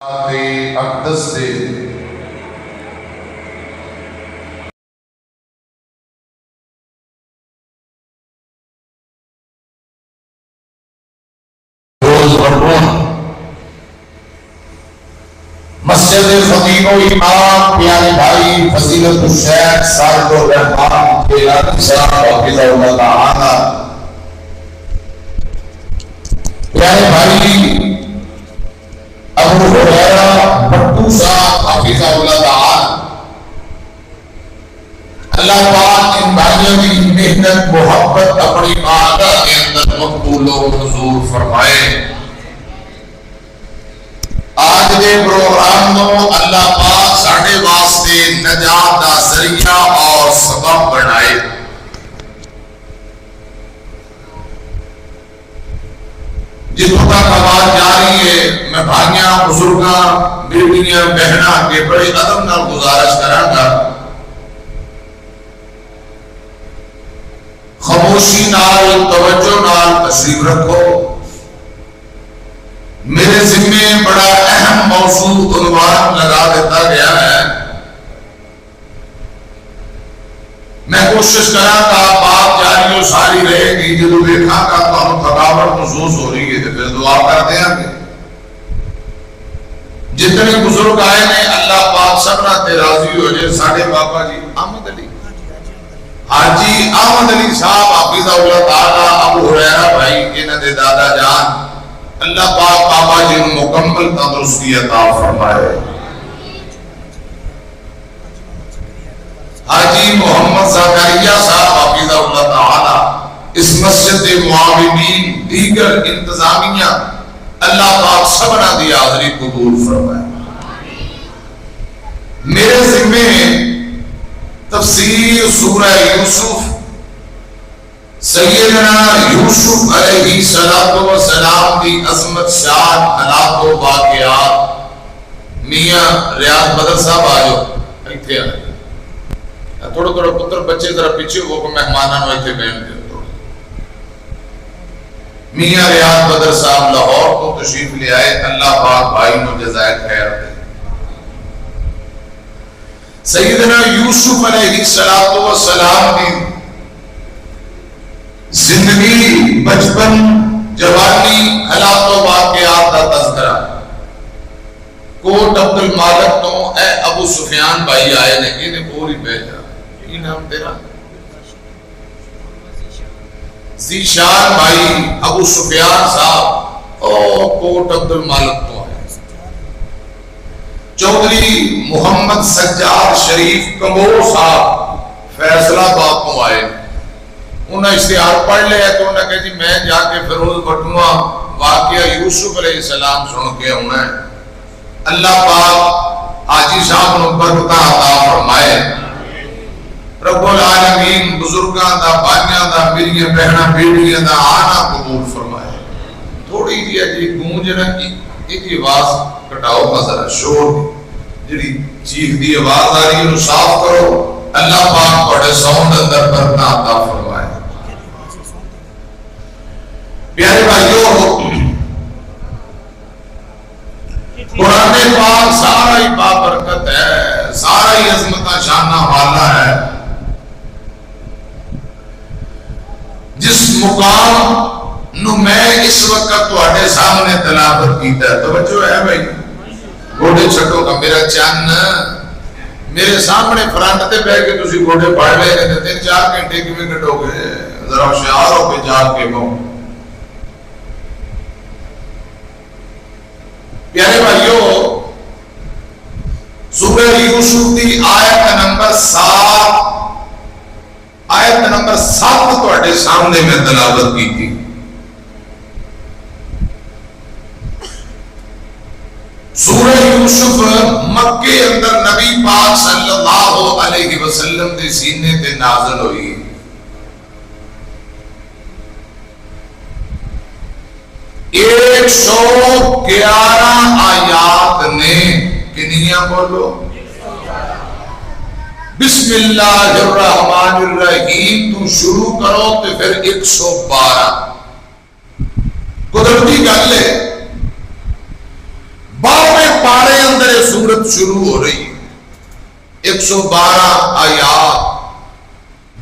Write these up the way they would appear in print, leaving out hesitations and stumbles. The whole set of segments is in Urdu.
اقدس سے روز مرون مسجد خطیب و امام پیارے بھائی فضیلت الشیخ صالح الرحمان کیلانی صاحب حافظہ اللہ تعالی، پیارے بھائی ابو ہریرہ بھٹو صاحب حافظہ اللہ تعالی، اللہ پاک ان بھائیوں کی محنت محبت اپنی بارگاہ کے اندر مقبول و منظور فرمائے۔ آج دے پروگرام نو اللہ پاک ساڈے واسطے نجات دا ذریعہ اور سبب بنائے۔ جتوں تک آواز جاری ہے میں بھائیاں بزرگاں بیٹیاں بہناں کے بڑے ادب نال گزارش کراں گا، خاموشی نال توجہ نال تشریف رکھو۔ میرے ذمے بڑا اہم موضوع عنوان لگا دیتا گیا ہے، میں کوشش کراں گا بات جاری و ساری رہے گی، جدو دیکھاں گا تو تھکاوٹ محسوس ہو رہی ہے تو پھر دعا کر دیں گے۔ جتنے بزرگ آئے نے اللہ پاک سبنا تے راضی ہو جائے۔ ساڑھے بابا جی احمد علی حاجی احمد علی صاحب حافظہ اللہ تعالی، ابو ہریرہ بھائی انہاں دے دادا جان، اللہ پاک بابا جی کو مکمل تندرستی عطا فرمائے۔ حاجی محمد زکریا صاحب حافظہ اللہ تعالی، اس مسجد کے معاونین دیگر انتظامیہ، اللہ پاک سبنا دی حاضری قبول فرمائے۔ میرے ذمے تفسیر سورہ یوسف، سیدنا یوسف علیہ السلام کی عظمت شان حالات و واقعات۔ میاں ریاض بدر صاحب آجو ایتھے آ، تھوڑا تھوڑا پتر بچے ذرا پیچھے ہو کے مہماناں نوں ایتھے بیٹھ دو۔ میاں ریاض بدر صاحب لاہور کو تشریف لے آئے، اللہ پاک بھائی نوں جزائے خیر دے۔ سیدنا یوسف علیہ السلام کی زندگی، بچپن، جوانی، حالات و واقعات کا تذکرہ۔ کوٹ عبد المالک تو اے ابو سفیان بھائی آئے نے، انہیں پوری بھیجا۔ کی نام تیرا؟ ذیشان بھائی ابو سفیان صاحب او کوٹ عبد المالک تو آئے۔ چودھری محمد سجاد شریف کمبو صاحب فیصلہ آباد تو آئے۔ انہیں اشتہار پڑھ لیا تو انہیں کہا جی میں جا کے فیروز بٹنوا واقعہ یوسف علیہ السلام سن کے ہونا ہے۔ اللہ پاک حاجی صاحب نو برکت عطا فرمائے۔ رب العالمین بزرگاں دا، بھائیاں دا، میری بہناں بیٹیاں دا آنا قبول فرمائے۔ تھوڑی جی گونج نہ ایک آواز کٹاؤ کا ذرا شور جڑی چیخ دی آواز آ رہی ہے انہوں صاف کرو۔ اللہ پاک بڑے ساؤنڈ اندر برکت عطا فرمائے۔ پیارے بھائیو، قرآن پاک سارا ہی بابرکت ہے، سارا ہی عظمت شانہ والا ہے۔ جس مقام نو میں اس وقت تواڈے سامنے تلاوت کیتا ہے، توجہ ہے بھائی، گوڑے چھٹو کا میرا چان میرے سامنے فرنٹ تے بیٹھ کے تسی گوڑے پڑھ لے گئے 3-4 گھنٹے کیویں کٹو گے؟ ذرا ہوشیار ہو کے جاگ کے کہو۔ پیارے بھائیو، سورہ یوسف کی آیت نمبر 7 تواڈے سامنے میں تلاوت کی تھی۔ سورہ یوسف مکے اندر نبی پاک صلی اللہ علیہ وسلم دے سینے تے نازل ہوئی۔ ایک 111 آیات نے، کنیاں بولو؟ بسم اللہ الرحمن الرحیم تو شروع کرو تو پھر 112۔ قدرتی گل ہے 12ویں پارے اندر یہ سورت شروع ہو رہی ہے، 112 آیات،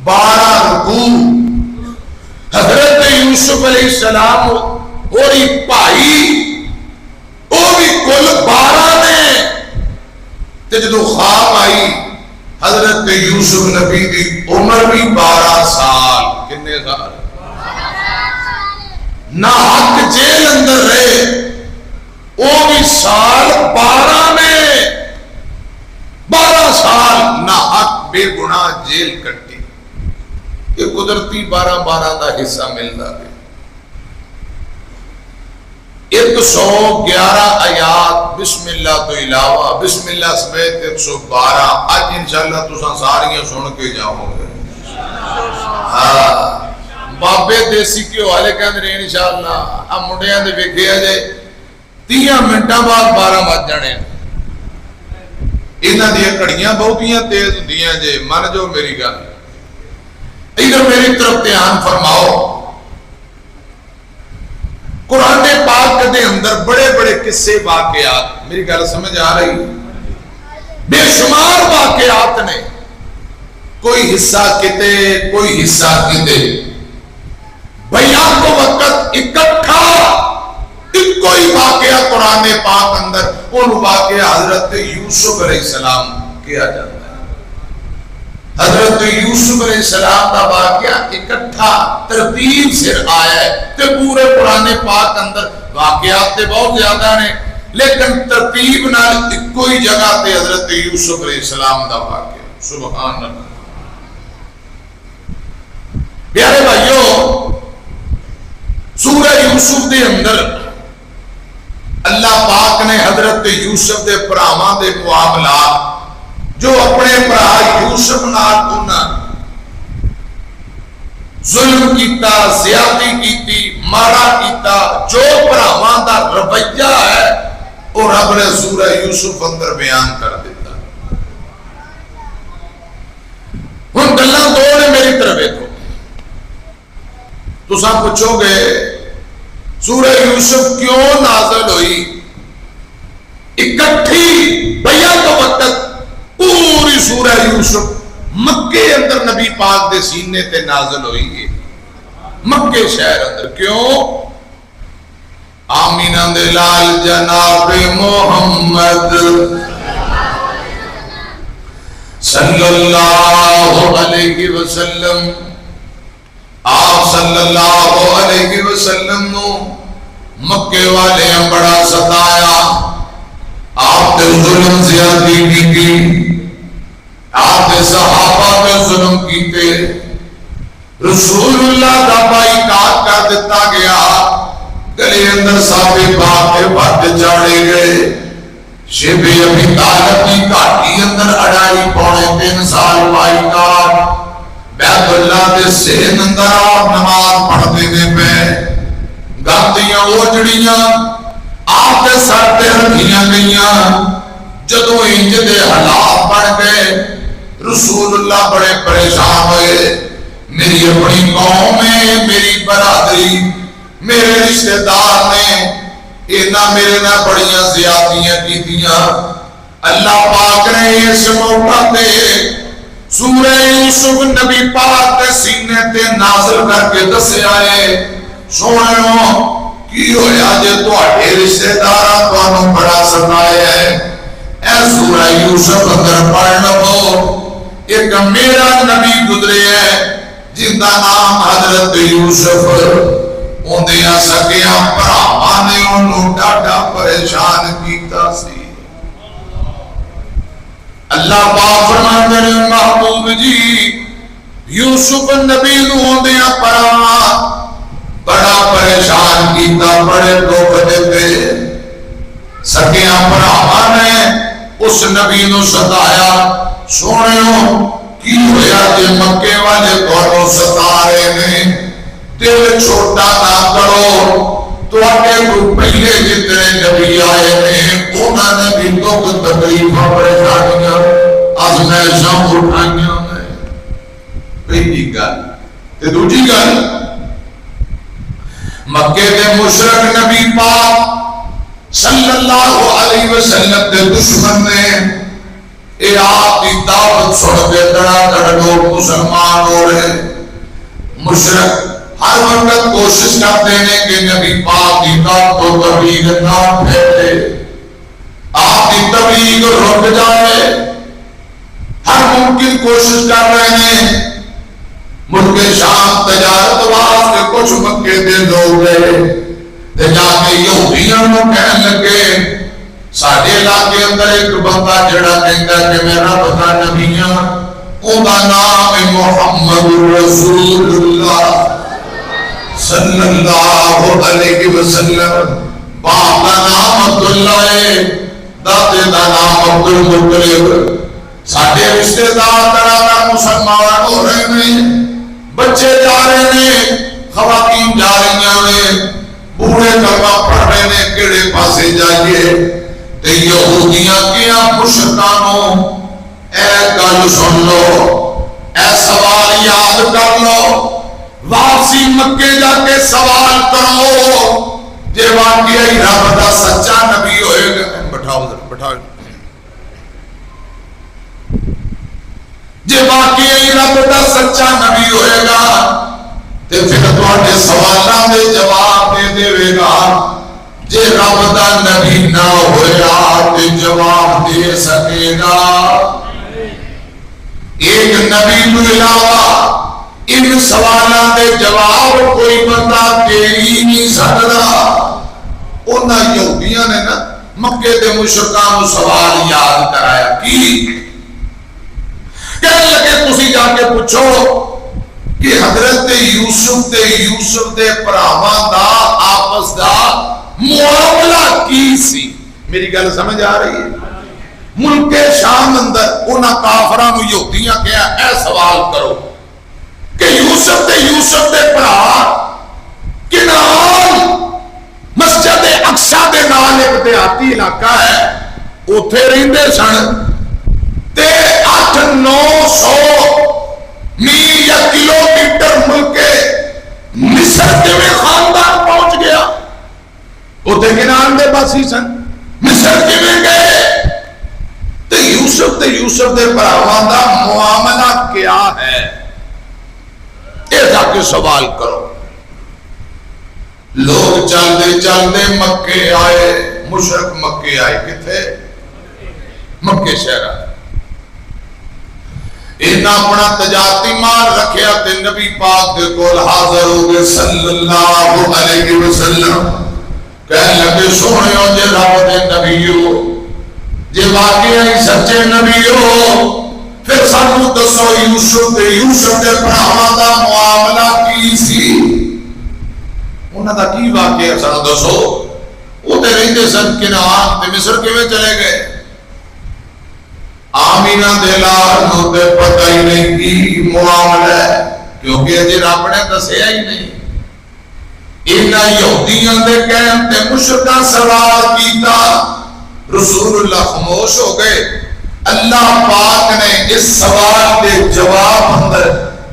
12 رکوع۔ حضرت یوسف علیہ السلام اور بھائی وہ بھی کل 12 نے، تے جدو خواب آئی حضرت یوسف نبی دی عمر بھی 12 سال، کتنے سال؟ نہ حق جیل اندر رہے، وہ بھی سال 12 میں، 12 سال نہ حق بے گناہ جیل کٹی۔ یہ قدرتی 12 دا حصہ ملتا ہے۔ 111 آیات بسم اللہ تو علاوہ، بسم اللہ سمیت 112۔ آج انشاءاللہ تساں ساریاں سن کے جاؤ گے۔ بابے دیسی کے والے کہندے نے انشاءاللہ اب منڈیاں دے ویکھے جے 30 منٹاں بعد 12 بج جانے۔ انہاں دی کڑیاں بہتیاں تیز ہوندیاں جے، من جو میری گل۔ ادھر میری طرف دھیان فرماؤ، قرآن پاک کے اندر بڑے بڑے قصے واقعات، میری گل سمجھ آ رہی؟ بے شمار واقعات نے، کوئی حصہ کتے کوئی حصہ کتے، بیان کو وقت اکٹھا ایک کوئی واقعہ قرآن پاک اندر ان واقعہ حضرت یوسف علیہ السلام کیا جاتا ہے۔ حضرت یوسف علیہ السلام کا واقعہ اکٹھا ترتیب سے آیا ہے، تے پورے قرآن پاک اندر واقعات تے بہت زیادہ نے، لیکن ترتیب نال ایک کوئی جگہ تے حضرت یوسف علیہ السلام کا واقعہ۔ سبحان اللہ۔ پیارے بھائیو، سورہ یوسف دے اندر اللہ پاک نے حضرت یوسف دے بھراواں دے معاملات جو اپنے بھرا یوسف نال انہاں ظلم کیتا، زیادتی کیتی، مارا کیتا، جو بھراواں دا رویہ ہے وہ رب نے سورہ یوسف اندر بیان کر دیتا۔ ہن گلاں دو نے میری طرف دیکھو، تساں پوچھو گے سورہ یوسف کیوں نازل ہوئی؟ اکٹھی بیعت وقت پوری سورہ یوسف مکے اندر نبی پاک دے سینے تے نازل ہوئی ہے، مکے شہر اندر۔ کیوں؟ آمینہ دے لال جناب محمد صلی اللہ علیہ وسلم، آپ صلی اللہ علیہ وسلم نو مکے والے بڑا ستایا، آپ تے ظلم زیادتی کی، آپ تے صحابہ پہ ظلم کیتے، رسول اللہ کا بائیکاٹ کر دیتا گیا، گلے اندر صحابے باپ کے بات چاڑے گئے، شب ابی طالب کی گھاٹی اندر 2.5-3 سال بائیکاٹ، بیت اللہ دے سین اندر آپ نماز پڑھ دینے پہ، گاندیاں اوجڑیاں آپ کے سر پہ رکھیاں گئیاں۔ جدو انج دے حالات بن گئے، رسول اللہ بڑے پریشان ہوئے، میری اپنی قوم ہے، میری برادری، میرے رشتہ دار نے اینا میرے نہ بڑیاں زیادتیاں کی دیاں۔ اللہ پاک نے اس موقع تے سورہ یوسف نبی پاک کے سینے تے نازل کر کے دسے آئے، سوڑنوں کی ہویا جے تواڈے رشتہ داراں تانوں بڑا ستایا ہے، اے سورہ یوسف اندر پڑھ لو، ایک میرا نبی گزرے ہے جن دا نام حضرت یوسف، اندیاں سکیاں بھراواں نے انہوں ڈاڈا پریشان کیتا سی۔ اللہ پاک فرماندے نے محبوب جی یوسف نبی نو اندیاں بھراواں بڑا پریشان کیتا، بڑے دکھ دیتے، سکیاں بھراواں نے اس نبی نو ستایا۔ سونےو کی ہویا جے مکے والے تانوں ستا رہے نے، دل چھوٹا نہ کرو، تواڈے کو پہلے جتنے نبی آئے نے انہاں نے بھی دکھ تکلیفاں پریشانیاں آزمائشاں اٹھائیاں نے۔ پہلی گل تے دوجی گل، مکے دے مشرک نبی پاک صلی اللہ علیہ وسلم دے دشمن نے اے آپ کی دعوت سن کے دڑا لوگ مسلمان ہو رہے. مشرک ہر وقت کوشش کرتے ہیں کہ نبی پاک کی دعوت و تبلیغ نہ پھیلے، آپ کی تبلیغ رک جائے. ہر ممکن کوشش کر رہے ہیں. ملک شام تجارت واسطے کچھ مکے دے لوگ گئے تے جا کے یہودیاں نوں کہن لگے ساڈے علاقے اندر ایک بندہ جڑا کہندا کہ میں رب دا نبی ہاں، اون دا نام ہے محمد رسول اللہ صلی اللہ علیہ وسلم. باپ دا نام عبداللہ ہے، دادے دا نام عبد المطلب. ساڈے رشتے دار طرح مسلمان ہو رہے ہیں، بچے جا رہے ہیں، خواتین جا رہی ہیں، بوڑھے کلمہ پڑھ رہے ہیں. کیڑے پاسے جائیے تے یہودیاں کیا مشرکانوں اے گل سن لو، اے سوال یاد کر لو، واپسی مکے جا کے سوال کرو جے واقعی رب دا سچا نبی ہوئے گا. بٹھاؤ بٹھاؤ. جے واقعی رب دا سچا نبی ہوئے گا تے پھر تواڈے سوالاں دے جواب دے دے گا. جے رب دا نبی نہ ہویا تے جواب دے سکے گا. ایک نبی تو علاوہ ان سوالاں دے جواب کوئی بندہ دے ہی نہیں سکدا. انہاں یہودیاں نے نا مکے دے مشرکاں نوں سوال یاد کرایا. کی کہنے لگے تسی جا کے پوچھو کہ حضرت یوسف دے بھراواں دا آپس دا معاملہ کی سی. میری گل سمجھ آ رہی ہے؟ ملک شام اندر انہاں کافراں نوں یہودیاں کہیا اے سوال کرو کہ یوسف دے بھرا کنعان مسجد اقصی دے نال ایک دیہاتی علاقہ ہے، اوتھے رہندے سن تے 800-900 میل یا کلومیٹر ملک مصر کے میں خاندان پہنچ گیا. اوتھے کنعان دے باسی سن. مصر کے میں گئے تے یوسف دے بھراواں دا معاملہ کیا ہے اے جا کے سوال کرو. لوگ چلتے چلتے مکے آئے. مشرک مکے آئے. کتھے؟ مکے شہر. انہاں اپنا تجارتی مال رکھیا تے نبی پاک دے کول حاضر ہو گئے صلی اللہ علیہ وسلم. کہنے لگے سونیو جے رب دے نبیو، جے واقعی سچے نبیو پھر سانو دسو یوسف دے بھراواں دا معاملہ کی سی؟ انہاں دا کی واقعہ سانو دسو. وہ تے رہندے سن کنعان تے مصر کیویں چلے گئے؟ آمینہ دے لال نو تے پتہ ہی نہیں کی معاملہ ہے، کیونکہ اجے رب نے دسیا ہی نہیں. انہاں یہودیاں دے کہن تے مشرکاں سوال کیتا، رسول اللہ خاموش ہو گئے. اللہ پاک نے اس سوال دے جواب اندر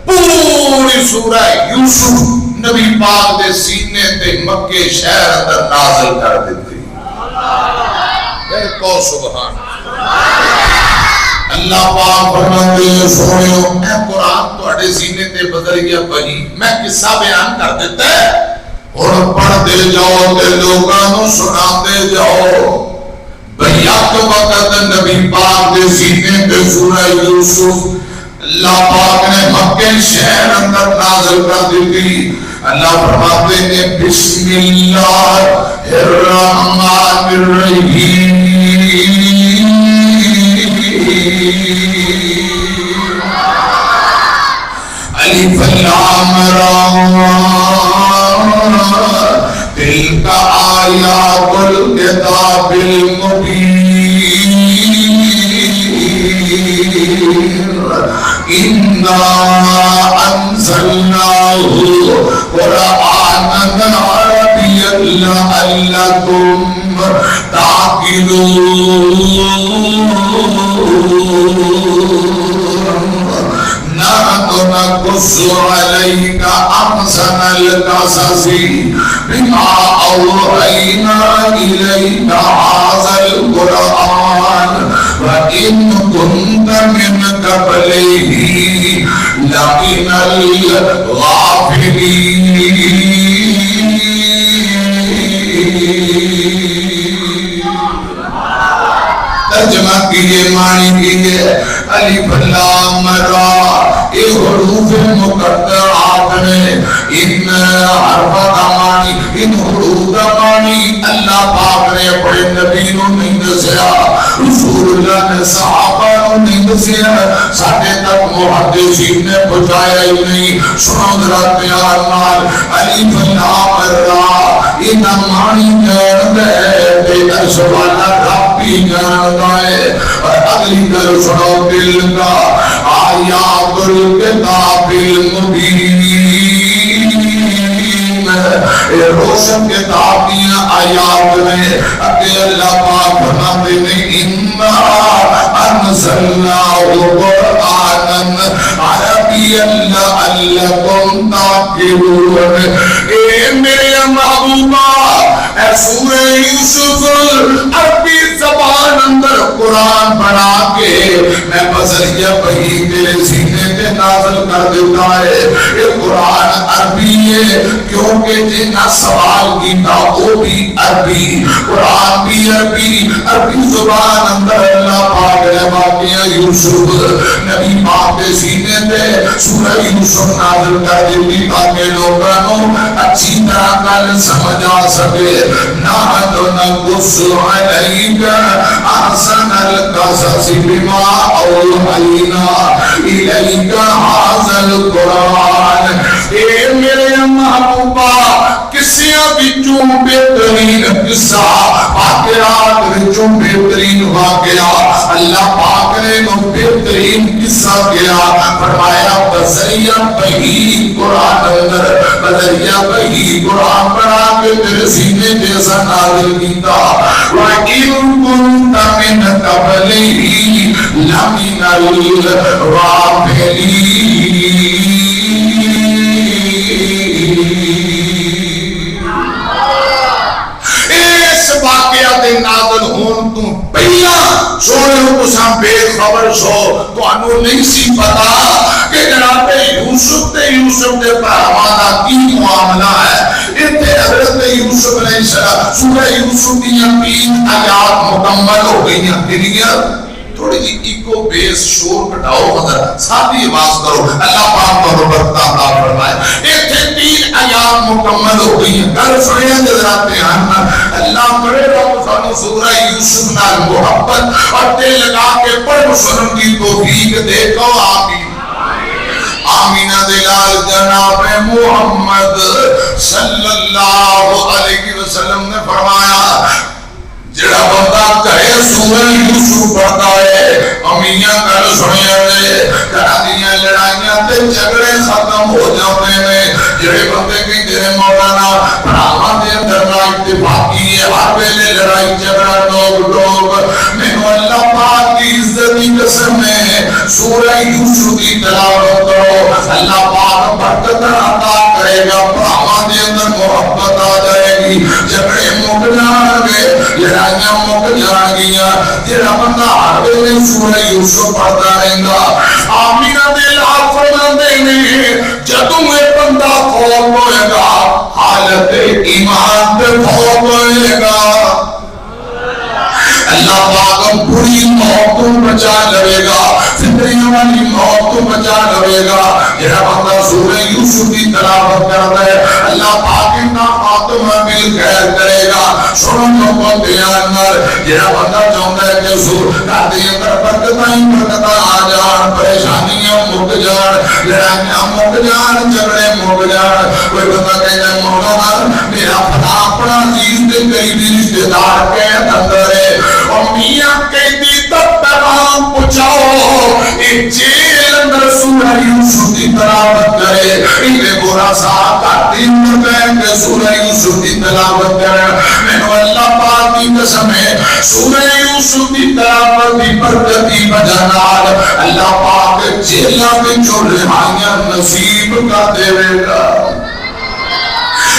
پوری سورہ یوسف نبی پاک دے سینے تے مکے شہر اندر نازل کر دیتی. کہو سبحان اللہ. پاک فرماتے ہیں سنو اے قرآن تواڈے سینے تے بدل گیا وحی، میں قصہ بیان کر دیتا ہے اور پڑھتے جاؤ تے لوگاں نوں سناندے جاؤ. بیاک وقت نبی پاک دے سینے تے سورہ یوسف اللہ پاک نے مکے شہر اندر نازل کر دی. اللہ فرماتے ہیں بسم اللہ الرحمن الرحیم الف لام را تلک آیات الکتاب المبین انا انزلناه قرآنا عربيا لعلكم تعقلون نحن نقص عليك أحسن القصص بما أوحينا إليك هذا القرآن وإن كنت من قبله لمن الغافلين. ترجمہ کیجئے، معنی کیجئے. الف لام را، یہ حروف مقطعات میں ان حرف کا معنی، ان حروف کا معنی اللہ پاک نے اپنے نبی نوں نہیں دسیا، رسول اللہ نے صحابہ نوں نہیں دسیا، ساڈے تک محدثین نے پہنچایا ہی نہیں. سنو ذرا پیار نال، الف لام را یہ معنی جان دے تے سوالا رب بھی جان دے. اور اگلی گل سنو، دل کا آیات الکتاب المبین، روشن کتاب دیا آیات میں اگر اللہ پاک فرماتے ہیں انا انزلناہ قرآنا عربیا لعلکم تعقلون. اے میرے محبوبہ، اے سورہ یوسف عربی زبان اندر قرآن بنا کے میں بذریعہ وحی تیرے سینے پہ نازل کر دیتا ہے. یہ قرآن عربی ہے کیونکہ جنہ سوال کیتا وہ بھی عربی، قرآن بھی عربی. عربی زبان اندر اللہ پاک نے واقعہ یوسف نبی پاک کے سینے پہ سورہ یوسف نازل کر دیتی تاکہ لوگوں اچھی طرح کل سمجھ آ سکے. نحن نقص عليك أحسن القصص بما أوحينا إليك هذا القرآن. اے میرے محبوبہ، قصیاں وچوں بہترین قصہ، واقعات وچوں بہترین واقعہ اللہ پاک نے بہترین قصہ کیا. فرمایا بذریعہ وحی قرآن اندر، بذریعہ وحی قرآن بنا کے تیرے سینے جیسا نازل کیتا. وَإِن كُنتَ مِن قَبْلِهِ لَمِنَ الْغَافِلِينَ. اس واقعہ دے نازل ہون تو پہلا سونے ہو تساں بے خبر سو، تو انہوں نہیں سی پتا کہ جناب یوسف دے پر ہمارا کی معاملہ ہے. اتنے حضرت یوسف علیہ السلام سورہ یوسف کی 3 آیات مکمل ہو گئی ہیں. تھوڑی جی ایکو بیس شور کٹاؤ، مگر ساتھی آواز کرو، اللہ پاک کو برکت عطا فرمائے. اتنے 3 آیات مکمل ہو گئی ہیں. گھر سنے حضرات ہیں، اللہ کرے گا سانو سورہ یوسف نال محبت اور دل لگا کے پڑھ سنن کی توفیق دے کو. آمین. آمینہ دلال جناب محمد صلی اللہ علیہ وسلم نے فرمایا جڑا بندہ کہے سورہ یوسف پڑھتا ہے، امیاں کل سنیا دے گھراں دیاں لڑائیاں تے جھگڑے ختم ہو جاتے ہیں. جڑے بندے کی جڑے مولانا بھراواں دے اندر نہ اتفاقی ہے، ہر ویلے لڑائی جھگڑا ٹوک مینوں اللہ پاک کی عزت کی قسم ہے سورہ یوسف کی تلاوت کرو، اللہ پاک برکت عطا کرے گا. بھراواں دے اندر محبت آ جائے گی، جھگڑے مک جان گے، لڑائیاں مک جان گیا. جڑا بندہ ہر ویلے سورہ یوسف پڑھتا رہے گا. آمینہ دے لال فرماندے نے جدوں یہ بندہ فوت ہوئے گا حالت ایمان پہ فوت ہوئے گا، اللہ پاک بری موت کو بچا لے گا، فطریوں والی موت کو بچا لے گا. جڑا بندہ سورہ یوسف کی تلاوت کرتا ہے اللہ پاک ان کا خاتمہ بالخیر کرے گا. سنو کو بیان کر، جڑا بندہ چاہتا ہے کہ سورہ دے اندر برکتاں ہی برکتاں آ جان، پریشانیاں مک جان، لڑائیاں مک جان، جھگڑے مک جان. کوئی بندہ کہتا ہے مولانا میرا پتا اپنا عزیز دے قریبی رشتہ دار کے اندر ہے، اور میاں کہتی تب پیغام پہنچاؤ ایک جیل اندر سورہ یوسف کی تلاوت کرے. انہیں برا صاحب کا 3 مرتبہ کہ سورہ یوسف کی تلاوت کرے. میں نے اللہ پاک کی قسم ہے سورہ یوسف کی تلاوت کی برکت کی وجہ نال اللہ پاک جیلہ میں جو رہائیاں نصیب کر دے گا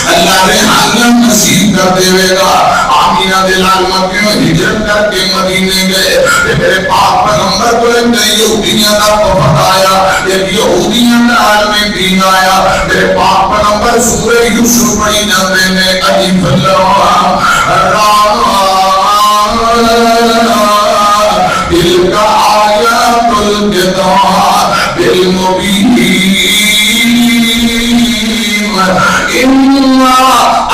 اللہ رہائیاں نصیب کر دے گا آمینہ دلال مکیوں ہجرت کر کے مدینے گئے میرے پاک پیغمبر کو ایک یہودیاں کا وفد آیا ایک یہودیاں کا عالم دین آیا میرے پاک پیغمبر سورہ یوسف پڑھی جاندے میں الف لام تلک آیات الکتاب المبین انا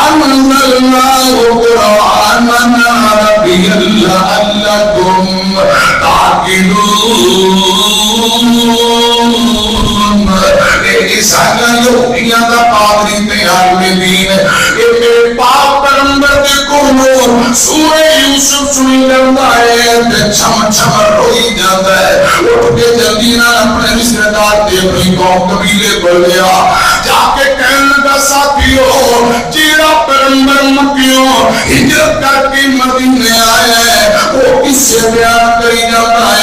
انزلناه قرآنا عربيا لعلكم تعقلون عیسائیاں یہودیاں دا پادری تے عالم دین اے میرے پاک پیغمبر دے کولوں سورہ یوسف سنی جاندا ہے تے چھم چھم روئی جاندا ہے اٹھ کے جلدی نال اپنے رشتہ دار تے اپنی قوم قبیلے کو لیا جا کے کہن لگا ساتھیو جیڑا پیغمبر مکیوں ہجرت کر کے مدینے آیا ہے وہ کس سے بیان کری جاتا ہے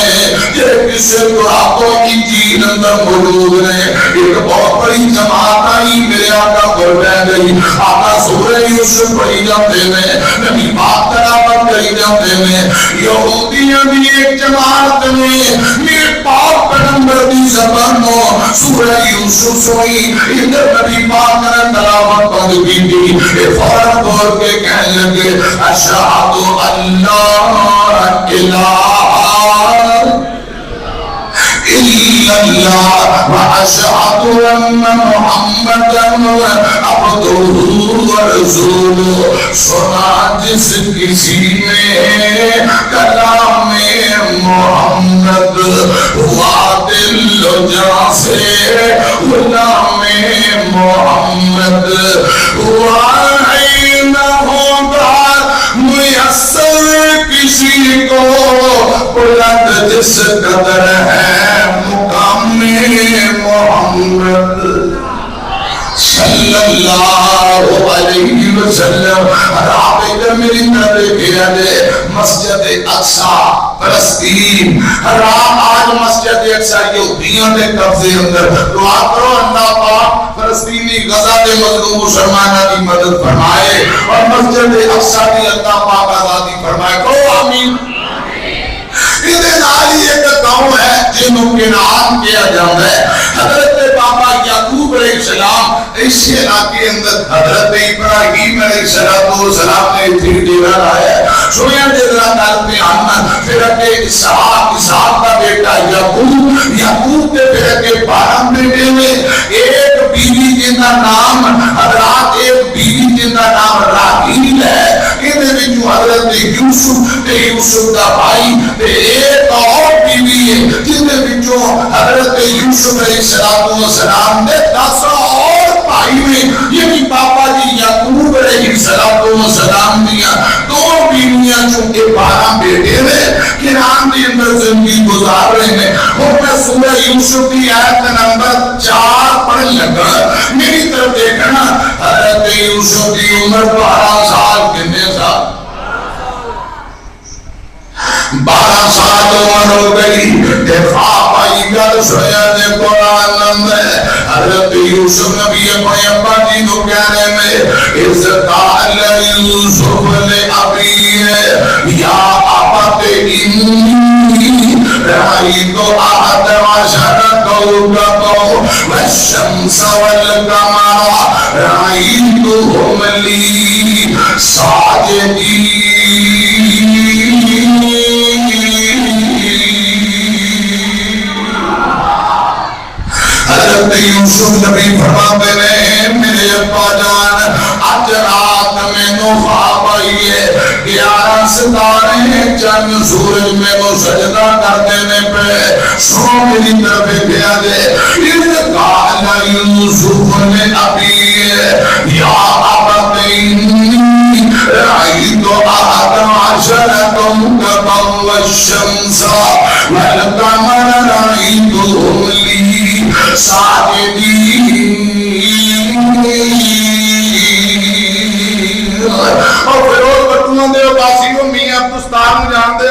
یہ کس سے قرآن کی جین اندر موجود ہے ایک بہت بڑی جماعت آئی میرے آقا پر بہ گئی آقا سورہ یوسف پڑھی جاتے میں نبی پاک تلاوت کری جاتے میں یہودیاں بھی ایک جماعت میں میرے پاک پیغمبر دی زبانوں سورہ یوسف سوئی ادھر نبی پاک نے تلاوت بند کی تھی یہ فوراً بول کے کہنے لگے اشہد اللہ الہ الا اللہ واشہد ان محمدا عبدہ ورسولہ سنا جس کسی نے کلام محمد ہوا دل و جان سے غلام محمد ہوا ہے نہ ہوگا میسر کسی کو بلند جس قدر ہے مقام محمد صلی اللہ علیہ وسلم آپ ادھر میری طرف کیا دے مسجد اقصی فلسطین آج مسجد اقصی یہودیوں کے قبضے اندر دعا کرو اللہ پاک فلسطینی غزہ کے مظلوم مسلمانوں کی مدد فرمائے اور مسجد اقصی کی اللہ پاک آزادی فرمائے کرو آمین ادھر نالی ایک قوم ہے جنہوں کے نام کیا جاتا ہے حضرت بابا یعقوب علیہ السلام اس علاقے اندر حضرت ابراہیم علیہ السلام نے پھر ڈیرا لایا سویا ڈیرا ڈالتے آنا پھر اگے اسحاق کا بیٹا یعقوب کے پھر اگے 12 بیٹے میں ایک بیوی جن کا نام حضرات ایک بیوی جن کا نام راحیل ہے حضرت یوسف کا بھائی ایک اور بیوی ہے جن حضرت یوسف علیہ السلام نے 10 اور بھائی میں یعنی پاپا جی یعقوب علیہ السلام دیا 2 بیویاں چونکہ 12 بیٹے میں کنعان کے اندر زندگی گزار رہے ہیں اور میں سورہ یوسف کی آیت نمبر 4 پڑھنے لگا میری طرف دیکھنا حضرت یوسف کی عمر 12 سال کتنے سال 12 سال عمر ہو گئی دفاع پائی گل سویا دے قرآن میں حضرت یوسف نبی اپنے ابا جی کو کہنے میں اس قال یوسف نے ابھی یا ابت انی رأیت احد عشر کوكبا والشمس والقمر رأیتهم لی ساجدین حضرت یوسف نبی فرماتے ہیں میرے ابا جان آج رات میں نو خواب آئی ہے 11 ستارے چند سورج میں وہ سجدہ کر دینے پہ سو میری طرف گیا دے ان قال یوسف نے ابھی یا ابت انی رأیت احد عشر کوكبا والشمس والقمر رأیتهم لی ساجدین اور فیروز بٹوان دے باسی کو میاں عبدالستار میں جان دے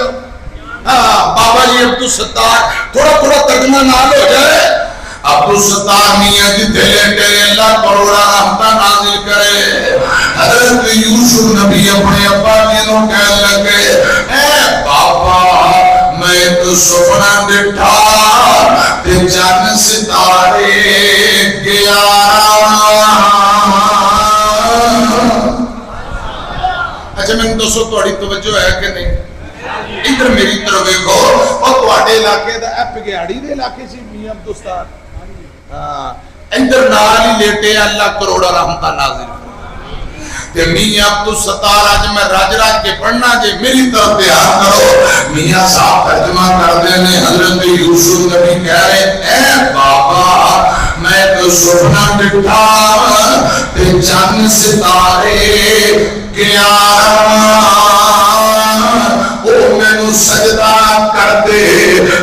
بابا جی عبدالستار عبدالستار تھوڑا تھوڑا ترجمہ نال ہو جائے عبدالستار میاں جتھے لیٹے اللہ کروڑا رحمتہ نازل کرے حضرت یوسف نبی اپنے ابا جی نوں کہنے لگے اے بابا میں تو سپنا ڈٹھا تے چن ستارے 11 اچھا میں دوستو تھوڑی توجہ ہے کہ نہیں ادھر میری طرف دیکھو اور تواڈے علاقے دا اے پگیاڑی دے علاقے سی میاں عبدالستار ہاں ادھر نال ہی لیٹے اللہ کروڑا رحمتہ نازل کہ میاں عبدالستار آج میں راج راج کے پڑھنا جے میری طرف دھیان کرو میاں صاحب ترجمہ کر دینے حضرت یوسف نبی کہہ رہے اے بابا میں تو سپنا ڈٹھا تے چن ستارے 11 او مینوں سجدہ کر دے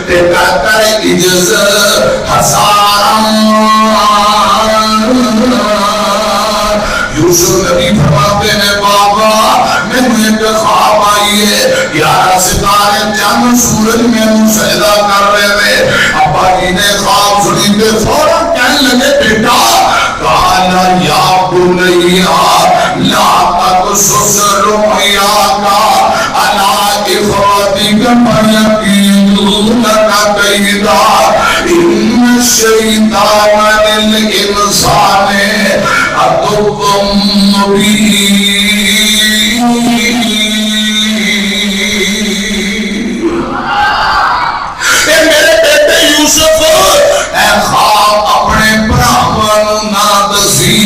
تے کر کر عجز ہزاراں یوسف نبی فرماتے ہیں بابا میں ایک خواب آئی ہے یارہ ستارے چند سورج میں سجدہ کر رہے تھے ابا جی نے خواب سنی تے فوراً کہنے لگے بیٹا قالا یا بنیا لا تقصص رؤیاک علی اخوتک فیکیدونک کیدا ان الشیطان للانسان عدو مبین اے میرے بیٹے یوسف اے خواب اپنے براہمانوں نہ دسی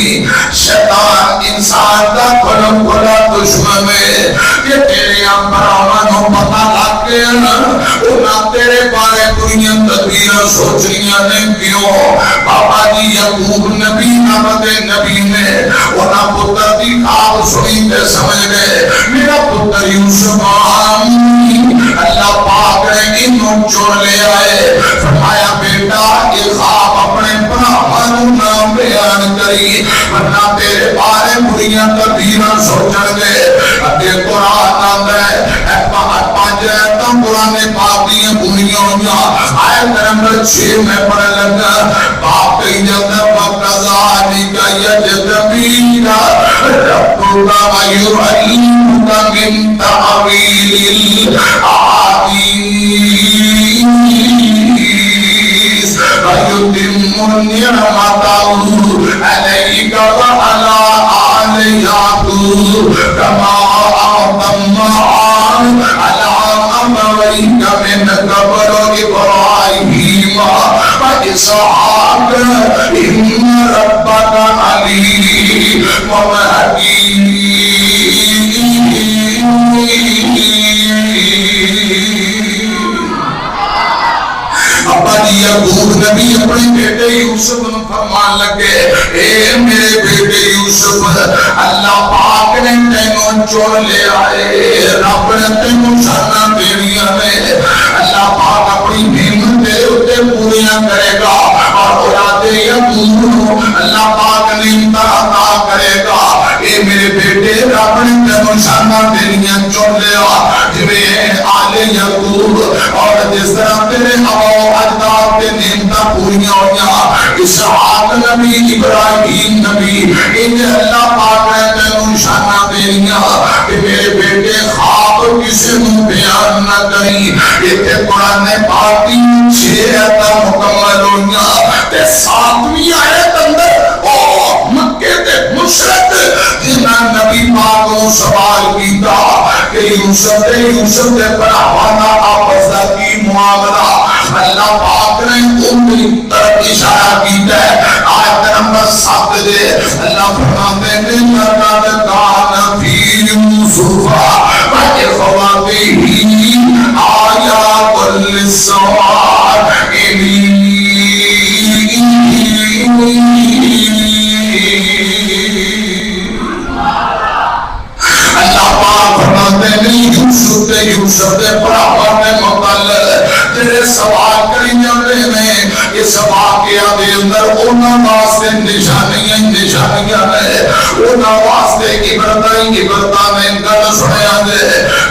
شیطان انسان کا کھلا کھلا دشمن ہے کہ تیرے براہمانوں پتہ لگ گیا انہاں تیرے بارے بریاں تدبیراں سوچنیاں نے کیوں بابا جی یعقوب نبی نامد نبی نے انہاں پتر دی خواب سنی تے سمجھ گئے میرا پتر یوسف اللہ پاک نے انہوں چون لے آئے فرمایا بیٹا یہ خواب اپنے براہمانوں نام بیان کری ورنہ تیرے بارے بریاں تدبیراں سوچن گے اتے قرآن آتا ہے پانچ ایتاں قرآن پاک دیاں بریاں ہویاں آیت نمبر 6 میں پڑھ لگا باپ کہیں جلد وَقَذَلِكَ يَجْتَبِيكَ رَبُّكَ وَيُعَلِّمُكَ مِن تَأْوِيلِ الْأَحَادِيثِ وَيُتِمُّ نِعْمَتَهُ عَلَيْكَ وَعَلَى آلِ يَعْقُوبَ كَمَا أَتَمَّهَا عَلَى أَبَوَيْكَ مِن قَبْلُ إِبْرَاهِيمَ وَإِسْحَاقَ إِنَّ رَبَّكَ عَلِيمٌ حَكِيمٌ ابا جی یعقوب نبی اپنے بیٹے یوسف نے فرمان لگے اے میرے بیٹے یوسف اللہ پاک نے تینوں چون لے آئے رب نے تینوں شانہ دینیاں نے اللہ پاک اپنی نعمت دے اتے پوریاں کرے گا اور اولاد یعقوب اللہ پاک نعمت عطا کرے گا اے میرے بیٹے رب نے تینوں شانہ دینیاں چون لے آ جویں آل یعقوب اور جس طرح تیرے اجداد کے نعمتاں پوریاں ہویاں اسحاق نبی ابراہیم نبی ان اللہ پاک نے تینوں نشانہ دینیاں کہ میرے بیٹے خواب کسی نوں بیان نہ کریں ایتھے قرآن پاک کی 6 آیتاں مکمل ہویاں تے 7ویں آیت اندر او مکے دے مشرک جنہاں نبی پاک کو سوال کیتا کہ یوسف دے بھراواں دا آپس دا کی معاملہ اللہ پاک نے ان طرف اشارہ کیتا ہے آیت نمبر 7 دے اللہ فرماتے ہیں لقد کان فی یوسف وإخوته آیات للصالحین اللہ پاک فرماتے ہیں یوسف دے براہمانوں نے متعلق جڑے سوال کری جاندے نے اس واقعہ دے اندر انہاں واسطے نشانیاں نے انہاں واسطے عبرتاں نے گل سنیا دے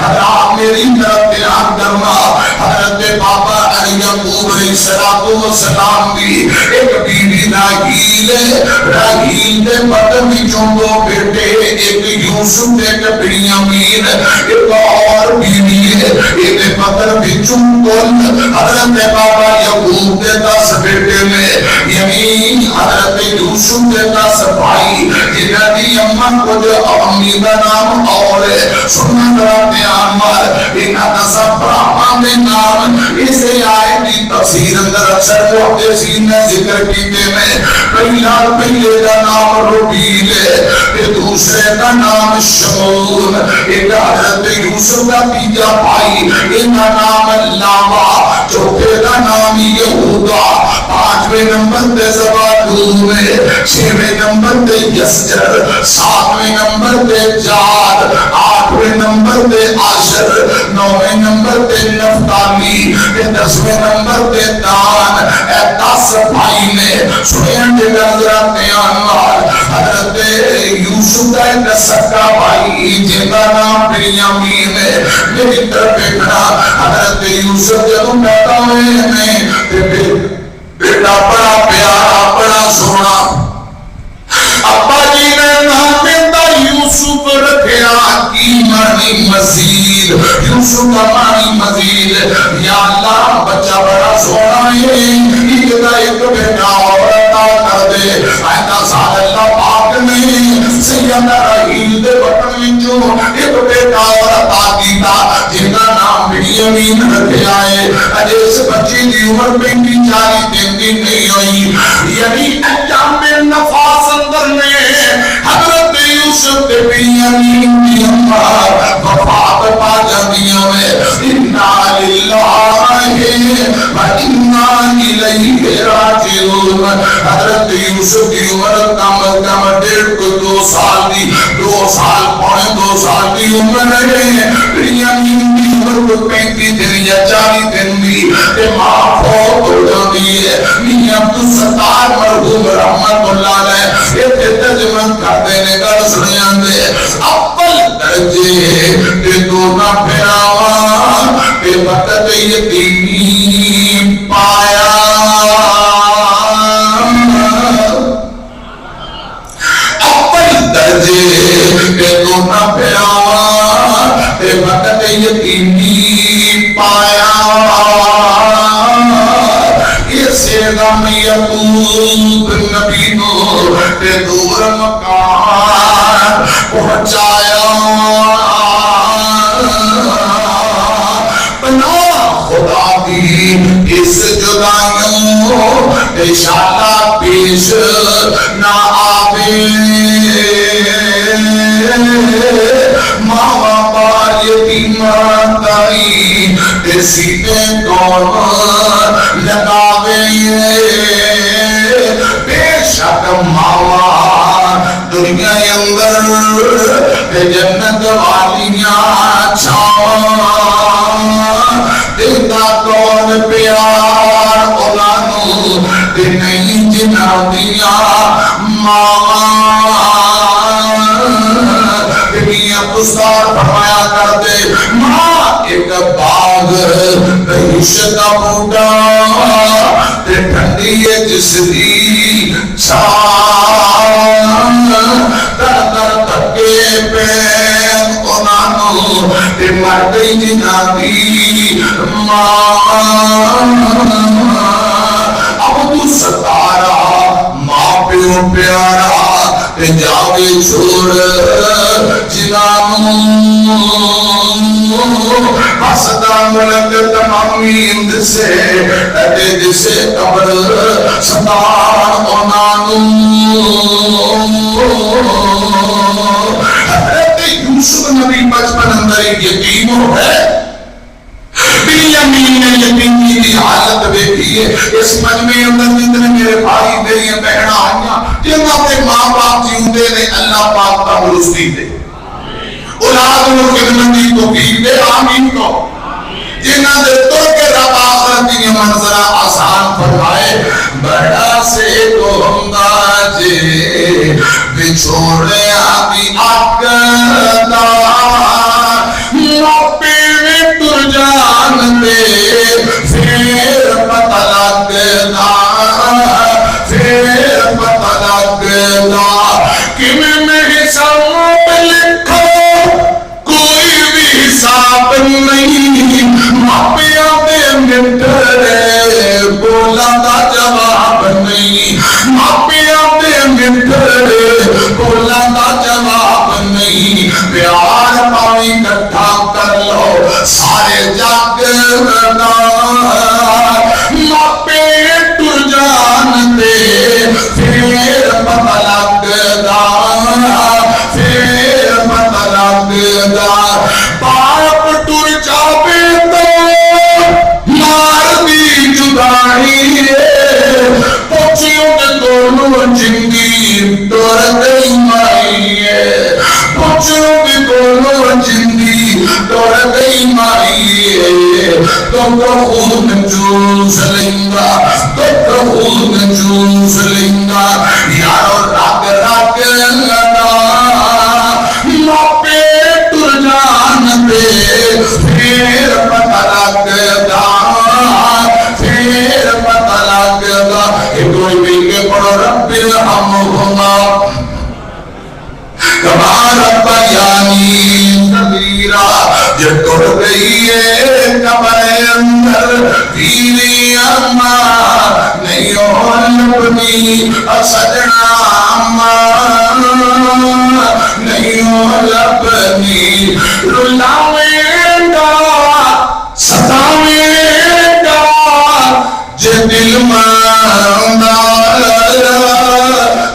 حضرات میری طرف دھیان کرنا حضرت بابا یعقوب علیہ السلام دی ایک بیوی راہیل ہے، راہیل دے بدن وچوں دو بیٹے، ایک یوسف تے ایک بنیامین، ایک اور بیوی ہے، ایک بدن وچوں کل حضرت بابا یعقوب دے 10 بیٹے نے، یعنی حضرت یوسف دے 10 بھائی، جنہاں دی اماں کو جو امی دا نام اور ہے، سننا ذرا دھیان مار، انہاں 10 بھراواں دے نام اسے آیت کی تفسیر اندر اکثر محدثین نے ذکر کیتے ہیں۔ پہلے کا نام ربیل ہے، پھر دوسرے کا نام شمون، ایک حضرت یوسف کا تیجا بھائی ان کا نام لاوا، چوتھے کا نام یہودا، 5ویں نمبر پہ زبالون ہے، 6ویں نمبر پہ یسجر، 7ویں نمبر پہ جاد، 8ویں نمبر پہ عاشر، 9ویں نمبر پہ نفتالی، 10ویں نمبر پہ دان۔ اے 10 بھائی نے سنیں جگہ ذرا دھیان مار، حضرت یوسف کا ایک سکا بھائی جن کا نام بنیامین ہے، میری طرف دیکھنا، حضرت یوسف جب پیدا ہوئے ہیں بیٹا بڑا پیارا بڑا سونا، ابا جی نے نام دیتا یوسف رکھیا کی معنی مزید، یوسف کا معنی مزید، یا اللہ بچہ بڑا سونا ہے، ایک بیٹا اور عطا کر دے۔ آئندہ سال اللہ پاک نے سیدہ راہیل دے بطن وچوں ایک بیٹا اور عطا کیتا جن کا نام بنیامین رکھیا ہے۔ اجے اس بچے دی عمر 35-40 دن دی نہیں ہوئی، یعنی ایام نفاس اندر میں حضرت یوسف دے بنیامین دی اماں وفات پا جاندیاں میں۔ انا للہ و انا الیہ راجعون۔ حضرت یوسف کی عمر کم از کم 1.5 سال دی، 2 سال پونے 2 سال دی عمر ہے۔ بنیامین دی عمر 35 دن یا 40 دن دی، تے ماں فوت ہو جاندی ہے۔ میاں عبدالستار مرحوم رحمت اللہ علیہ یہ ترجمہ کرتے نے گل سنیاں دے، اول درجے تے دونوں پھراواں تے وقت یتیمی پایا، اول درجے تے دونوں پھراواں تے وقت یتیمی پایا۔ غم یعقوب نبی کو تے دور مکان پہنچایا، بنا خدا دی اس جدائیوں انشاءاللہ پیش نہ آوے، ماں باپ یتیمان دائی تے سیدھے کون لگاوے، بے شک ماوا دنیا اندر جنت والیاں چھاواں دیتا کون پیار اولانو تے نہیں جنہ دیا ماوا۔ دنیا پستار فرمایا کر دے ماں ایک باغ بہشت کا بوٹا تے ٹھنڈی ہے جس دی چھان، در در تھکے پین انانو تے مر گئی جنہ دی ماں۔ اب تو ستارا ماں پیو پیارا تے جاوے چھوڑ جنانو، حسدہ ملک تمامی اند سے اٹے جسے قبر ستار انانو۔ حضرت یوسف نبی بچپن اندر ایک یتیم ہو ہے، بنیامین نے یتیمی کی حالت دیکھی ہے۔ اس مجمع اندر جتنے میرے بھائی میری بہن آئیاں جن اپنے ماں باپ جیوندے نے اللہ پاک تندرستی دے، اولاد و خدمتی توفیق دے، آمین کو، جنہاں دے تو کے رب آخرت کی منظرہ آسان فرمائے۔ بڑا سے تو ہمدہ جے بچھوڑے آبی آکدہ موپی میں تر جان دے، پھر مٹھڑے بولاں دا جواب نہیں، ماپیاں دے مٹھڑے بولاں دا جواب نہیں، پیار پاویں کٹھا کر لو سارے جگ دا، ماپے ٹر جان دے پھر پتہ لگدا، پھر پتہ لگدا، باپ ٹر جاوے تو مار دی جدائی پوچھیوں کے دونوں جنگی ٹر گئی مائی پوچھیوں کے دونوں جنگی ٹر گئی مائی، تو خون چوس لینگا، تو خون چوس لینگا، یارو رگ رگ لگا، ماپے ٹر جان دے پھر پتہ لگدا، پھر پتہ لگدا، ایک کوئی بھی کے پڑھو رب ارحمہما کما ربیانی صغیرا، جو ٹر گئی ہے قبر اندر بیوی اماں نہیں ہو لبنی سجنا، اماں نہیں ہو لبنی، رلاویں گا ستاویں گا جے دل ماندہ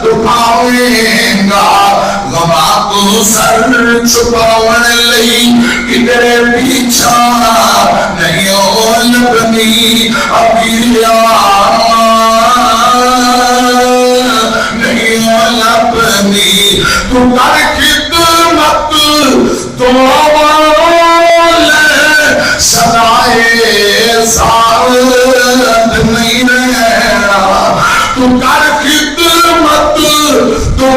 دکھاویں گا، غما کو سر چھپاون لئی کدھر پیچھا نہیں ہو لبنی، ابھی نہیں ہو لبنی، تو کر خدمت تو اول سدائے سعادت نہیں رہنا، تو کر خدمت تو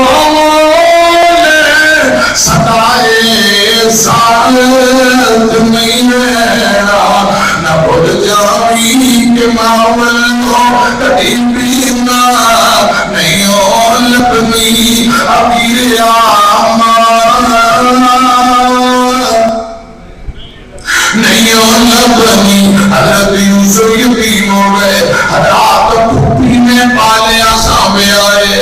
سدائے سعادت نہیں رہنا، نہ بھول جاوی کہ ماول کو کٹی پینا نہیں ہو لبنی، ابھی نہیں ہو لبنی، حضرت یوسف یتیم ہو گئے، رات پھوپھی نے پالیا سامنے آئے،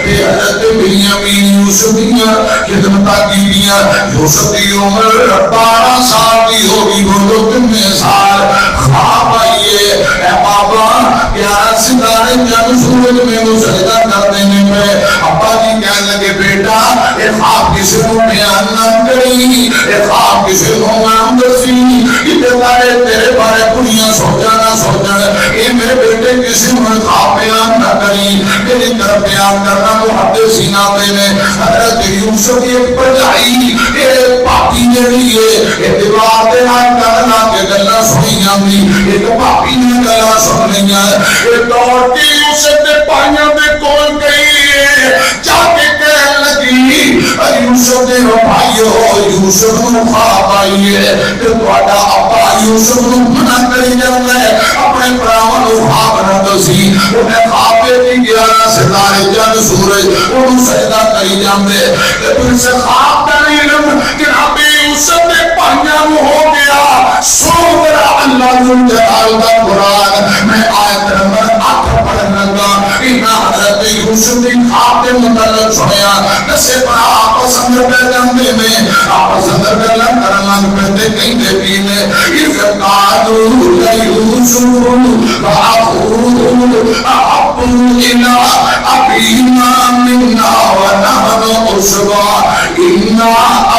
کہ حضرت بنیامین یوسف دیا خدمتہ کی دیا، یوسف دی عمر 12 سال دی ہوگی، بولو کتنے سال، خواب آئیے اے بابا 11 ستارے جب سورج میں وہ سجدہ کر دینے میں، ابا جی کہنے لگے بیٹا اے خواب کسی کو بیان نہ کری، اے خواب کسی کو نام دسی، تیرے بارے کڑیاں سوچانا سوچنا، اے میرے بیٹے کسی کو خواب بیان نہ کری، میری طرف بیان کرنا محدثین آتے ہیں، حضرت یوسف کی ایک بجائی ایک پاپی نے لیے، ایک دیوار دے آئے کرنا کہ گلہ سنی جاندی، ایک پاپی نے گلہ سنی جاندی، ایک دوڑ کی یوسف دے پائیاں دے کول گئی ہے، جا کے کہنے لگی یوسف دے بھائی ہو، یوسف نو خواب آئی ہے، کہ تواڈا ابا یوسف نو منع کری جاندا ہے اپنے بھراواں نو خواب نہ دسی، انہیں خواب دی 11 ستارے جب سورج انہوں سجدہ کری جاندے، کہ پھر سے خواب دا علم جناب یوسف دے پائیاں نو ہو گیا، سو میرا اللہ جلال دا قرآن میں آیت نمبر 8 پڑھنے لگا، انہاں حضرت یوسف دی خواب دے متعلق سنیا، نسے پر آپس اندر پہ جاندے میں آپس اندر پہ لگ کرنا پہتے کہیں دے پینے، اِذْ قَالُوا لَيُوسُفُ وَأَخُوهُ أَحَبُّ إِلَىٰ أَبِينَا مِنَّا وَنَحْنُ عُصْبَةٌ إِنَّ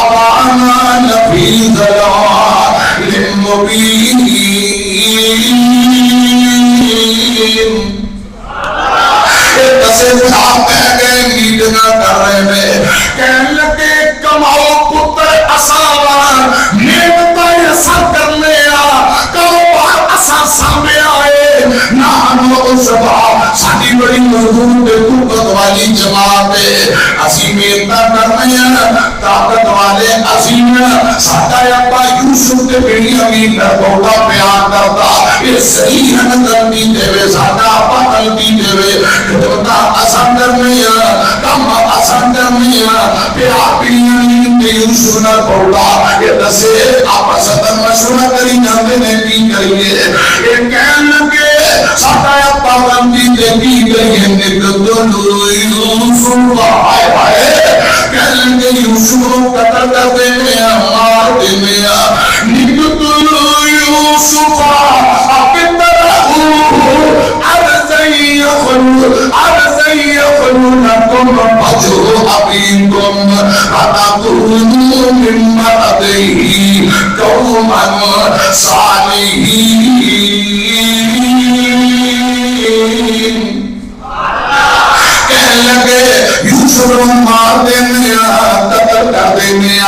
أَبَانَا لَفِي ضَلَالٍ مُّبِينٍ۔ ایک دسے صاحب کہہ گئے میٹنگا کر رہے میں، کہنے لگے کماؤ پتر اساوار نیمتا ایسا کر لیا، کاروبار اسا سامنے آئے، نانو اسبا ساڑی بڑی مضبوط قوت والی جماعت ہے، اسی میٹا کر رہے ہیں طاقت والے عظیم، ساڑھا ابا یوسف کے بیڑی امین پر بہتا پیار کرتا، یہ صحیح ہے قلبی دے وے، ساڑھا ابا قلبی دے وے، خدمتہ اسا کرنے کم اسا سمندر میں پیاپیاں یوسف نہ پڑا یہ دسے آپس اندر مشورہ کری جاندے نے کی کریے یہ کہن لگے ساڈا اپا بندی تے کی گئی نکدلو یوسف ہائے ہائے کہن لگے یوسف کو قتل کر دینے مار دینے نکدلو یوسف يخلونكم وجه أبيكم فتكونوا من بعده قوما صالحين کہنے لگے یوسف مار دینے قتل کر دینے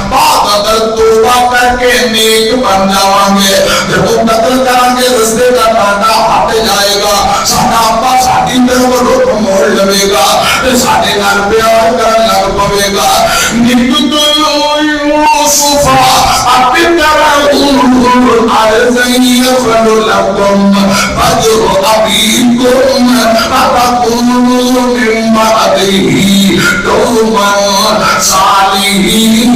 بعد اگر توبہ کر کے نیک بن جاؤں گے جب وہ قتل کریں گے رستے کا کانٹا ہٹ جائے گا ساڈا اپا ساڈی طرف رخ موڑ لے گا ساڈے نال پیار کرن لگ پوے گا نکدلو یوسف يخل لكم وجه أبيكم فتكونوا من بعده قوما صالحين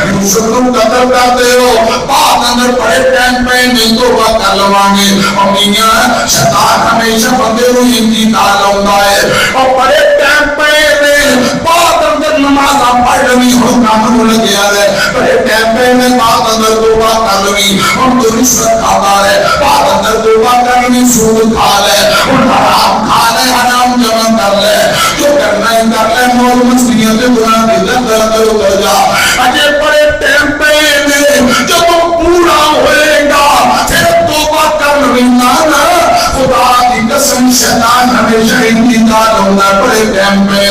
یوسف کو قتل کرتے ہو بعد اندر بڑے ٹائم پہ نہیں تو بات کر لوانگے اور میاں شیطان ہمیشہ بندے کو انتقال ہوتا ہے اور بڑے ٹائم پہ بعد اندر نماز آپ پڑھ لوی ہم کام ہونے گیا ہے بڑے ٹائم پہ میں بعد اندر تو بات کر لوی ہم تو رشوت کھاتا ہے بعد اندر تو بات کر لوی سود کھا لے اور حرام کھا لے حرام جمع کر لے جو کرنا ہی کر لے مول مسلیاں سے گناہ کی در کر جا اجے بڑے ٹائم پہ جب وہ پورا ہوئے گا پھر توبہ کر لینا نا خدا کی قسم شیطان ہمیشہ انتقال ہونا بڑے ٹائم پہ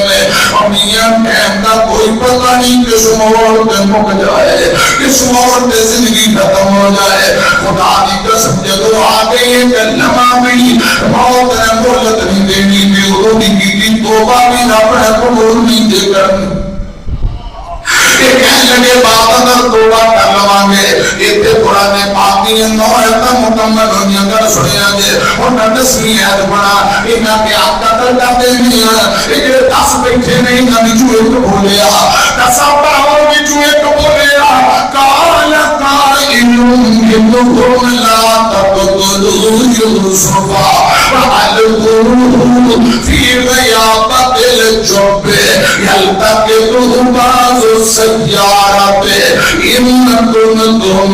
اور میاں ٹائم کا کوئی پتہ نہیں کس موڑ پہ مک جائے کس موڑ پہ زندگی ختم ہو جائے خدا کی قسم جب وہ آگے یہ کلمہ بھی موت نے مہلت نہیں دینی بے غروری کی توبہ بھی اپنے قبول نہیں دے کر کہنے لگے بات اگر توبہ کر لوانگے ایتے قرآن پاک کی نوعیتا مکمل ہونی اگر سنیا جے انہاں دسویں عید بنا انہاں کے آپ قتل کرتے نہیں ہیں ایک 10 بیٹھے نہیں نہ جو ایک بولیا 10 باہوں میں جو ایک بولیا قال قائل منهم لا تقتلوا يوسف وألقوه في غيابة الجب يلتقطه بعض السيارة إن كنتم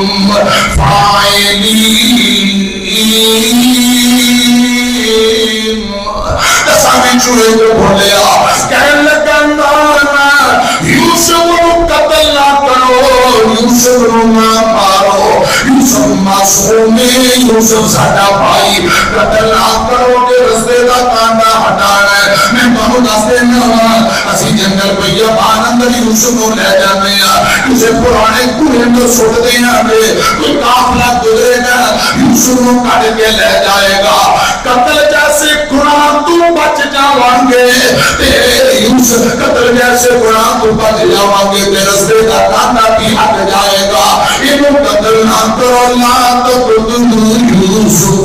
فاعلين تسامي چوئے کو بھولیا کہنے لگا نانا یوسف کو قتل نہ کرو یوسف کو نہ مارو یوسف معصوم ہے یوسف ساڈا بھائی قتل نہ کرو کہ رستے کا کانٹا ہٹانا ہے میں بہت دستے نہ اسی جنگل بھیا آنند یوسف کو لے جانے ہیں اسے پرانے کوئے میں سوٹ دیں ہمیں کوئی قافلہ گزرے گا یوسف کو کٹ کے لے جائے گا قتل جیسے قرآن تو بچ جاوانگے یوسف قتل جیسے قرآن تو بچ جاوانگے تے رستے کا کانٹا بھی ہٹ جائے گا انہوں قتل نہ کرو لا تقتلوا یوسف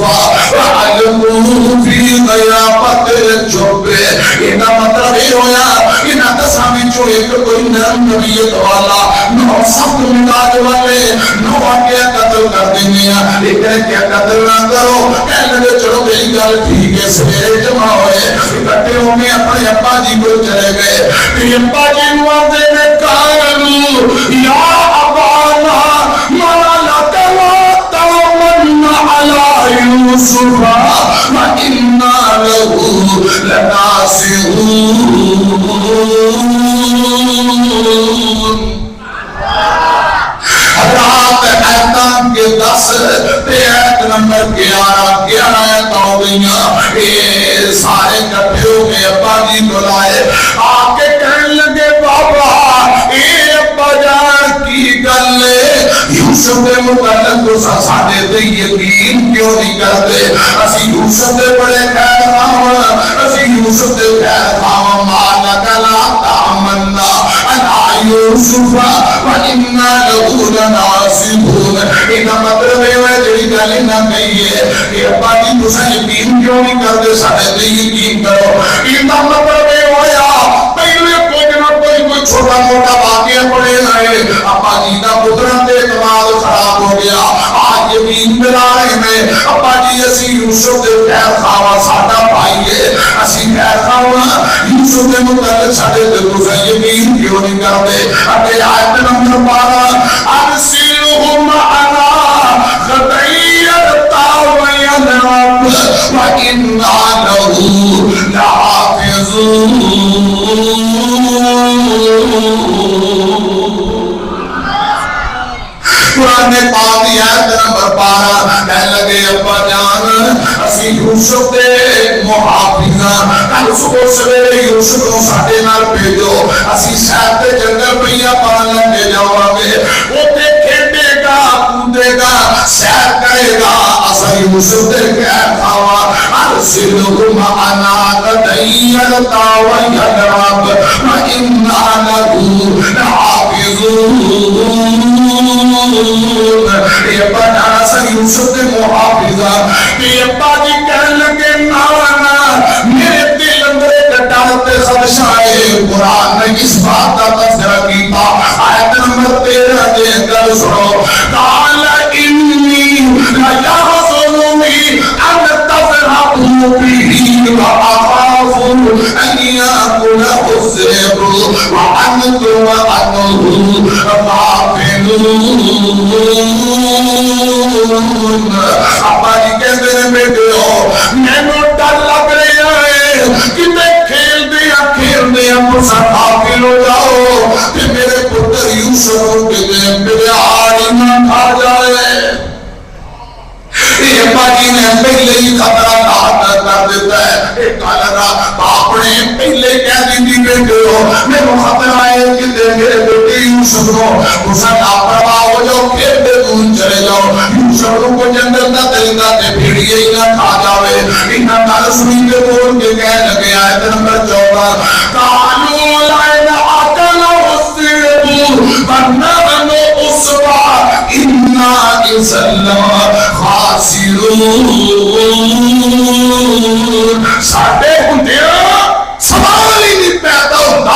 وألقوه في غيابة الجب انہا مطلب یہ ہویا انہا تسامی جو ایک کوئی نرم نبیت والا نو سخت مداج والے نو آگے قتل کر دیں لیکن کیا قتل نہ کرو کہنے لگے چلو میری گل ٹھیک ہے سویرے جمع ہوئے اکٹھے ہوں گے اپنے ابا جی کو چلے گئے پھر ابا جی نوازے نے کہا یا ابانا مالا لک واتامن علی یوسف وَإِنَّا لَهُ لَنَاصِحُونَ رات احکام کے 10 ایت نمبر 11 تو گئیاں یہ سارے کٹھے ہو گئے ابا جی کو لائے آ کے کہنے لگے بابا اے ابا جان کی گل یوسف دے متعلق تو ساڈے تے یقین کیوں نہیں کرتے اسی یوسف دے بڑے خیر خواہ اسی یوسف دے خیر خواہ مالک لا تامنا علی یوسف وَإِنَّا لَهُ لَنَاصِحُونَ انہا مطلب ہے جڑی گل ہی نہ کہیے کہ ابا جی تساں یقین کیوں نہیں کرتے سارے تے یقین کرو یہ مطلب یہ ہویا پہلے کچھ نہ کوئی چھوٹا موٹا واقعہ پڑے گئے ابا جی کا پترا تے اعتماد خراب ہو گیا آج یقین ملا رہے ہیں ابا جی اسی یوسف دے خیر خواہ ساڈا بھائی ہے اسی خیر خواہ یوسف دے متعلق ساڈے تے تساں یقین کیوں نہیں کرتے اگے آیت نمبر 12 ارسلهم معنا غدا يرتع ويلعب وإنا له لحافظون قرآن پاک دی آیت نمبر 12 کہنے لگے ابا جان اسی یوسف دے محافظاں کل صبح سویرے یوسف نو ساڈے نال بھیجو اسی شہر دے جنگل پئیاں پان لے جاواں گے اوتھے کھیڈے گا کودے گا سیر کرے گا اسا یوسف دے خیر خواہ ارسلهم معنا غدا يرتع ويلعب وإنا له لحافظون یہ بنا سا یوسف دے محافظہ یہ بادی کہنے لگے نانا میرے دل اندر ایک ڈر تے خدشہ ہے قرآن نے اس بات کا تذکرہ کیتا آیت نمبر 13 دے اندر سنو قال انی لیحزننی ان تذهبوا به واخاف ان یاکلہ الذئب وانتم عنہ غافلون ابا جی کہتے ہیں بیٹے ہو میں نو ڈر لگ رہا ہے کہ میں کھیل دیا تساں غافل ہو جاؤ کہ میرے پتر یوسف کے میرے آڑی نہ کھا جائے یہ باجی نے پہلے ہی خطرہ کر دیتا ہے ایک کالرہ باپ نے پہلے کہہ دی بیٹے ہو میں وہ خطرہ ہے کہ میرے بیٹے یوسف نو اسا لاپرواہ ہو جاؤ پھر بے دون چلے جاؤ یوسف کو جنگل نہ دلتا تے بھیڑیے ہی نہ کھا جاوے انہاں کال سنی کے بول کے کہہ لگے آیت نمبر 14 قالوا لئن اکلہ الذئب ونحن عصبہ انا اذا خاسرون ساڈے ہوندیاں سوال ہی نہیں پیدا ہوتا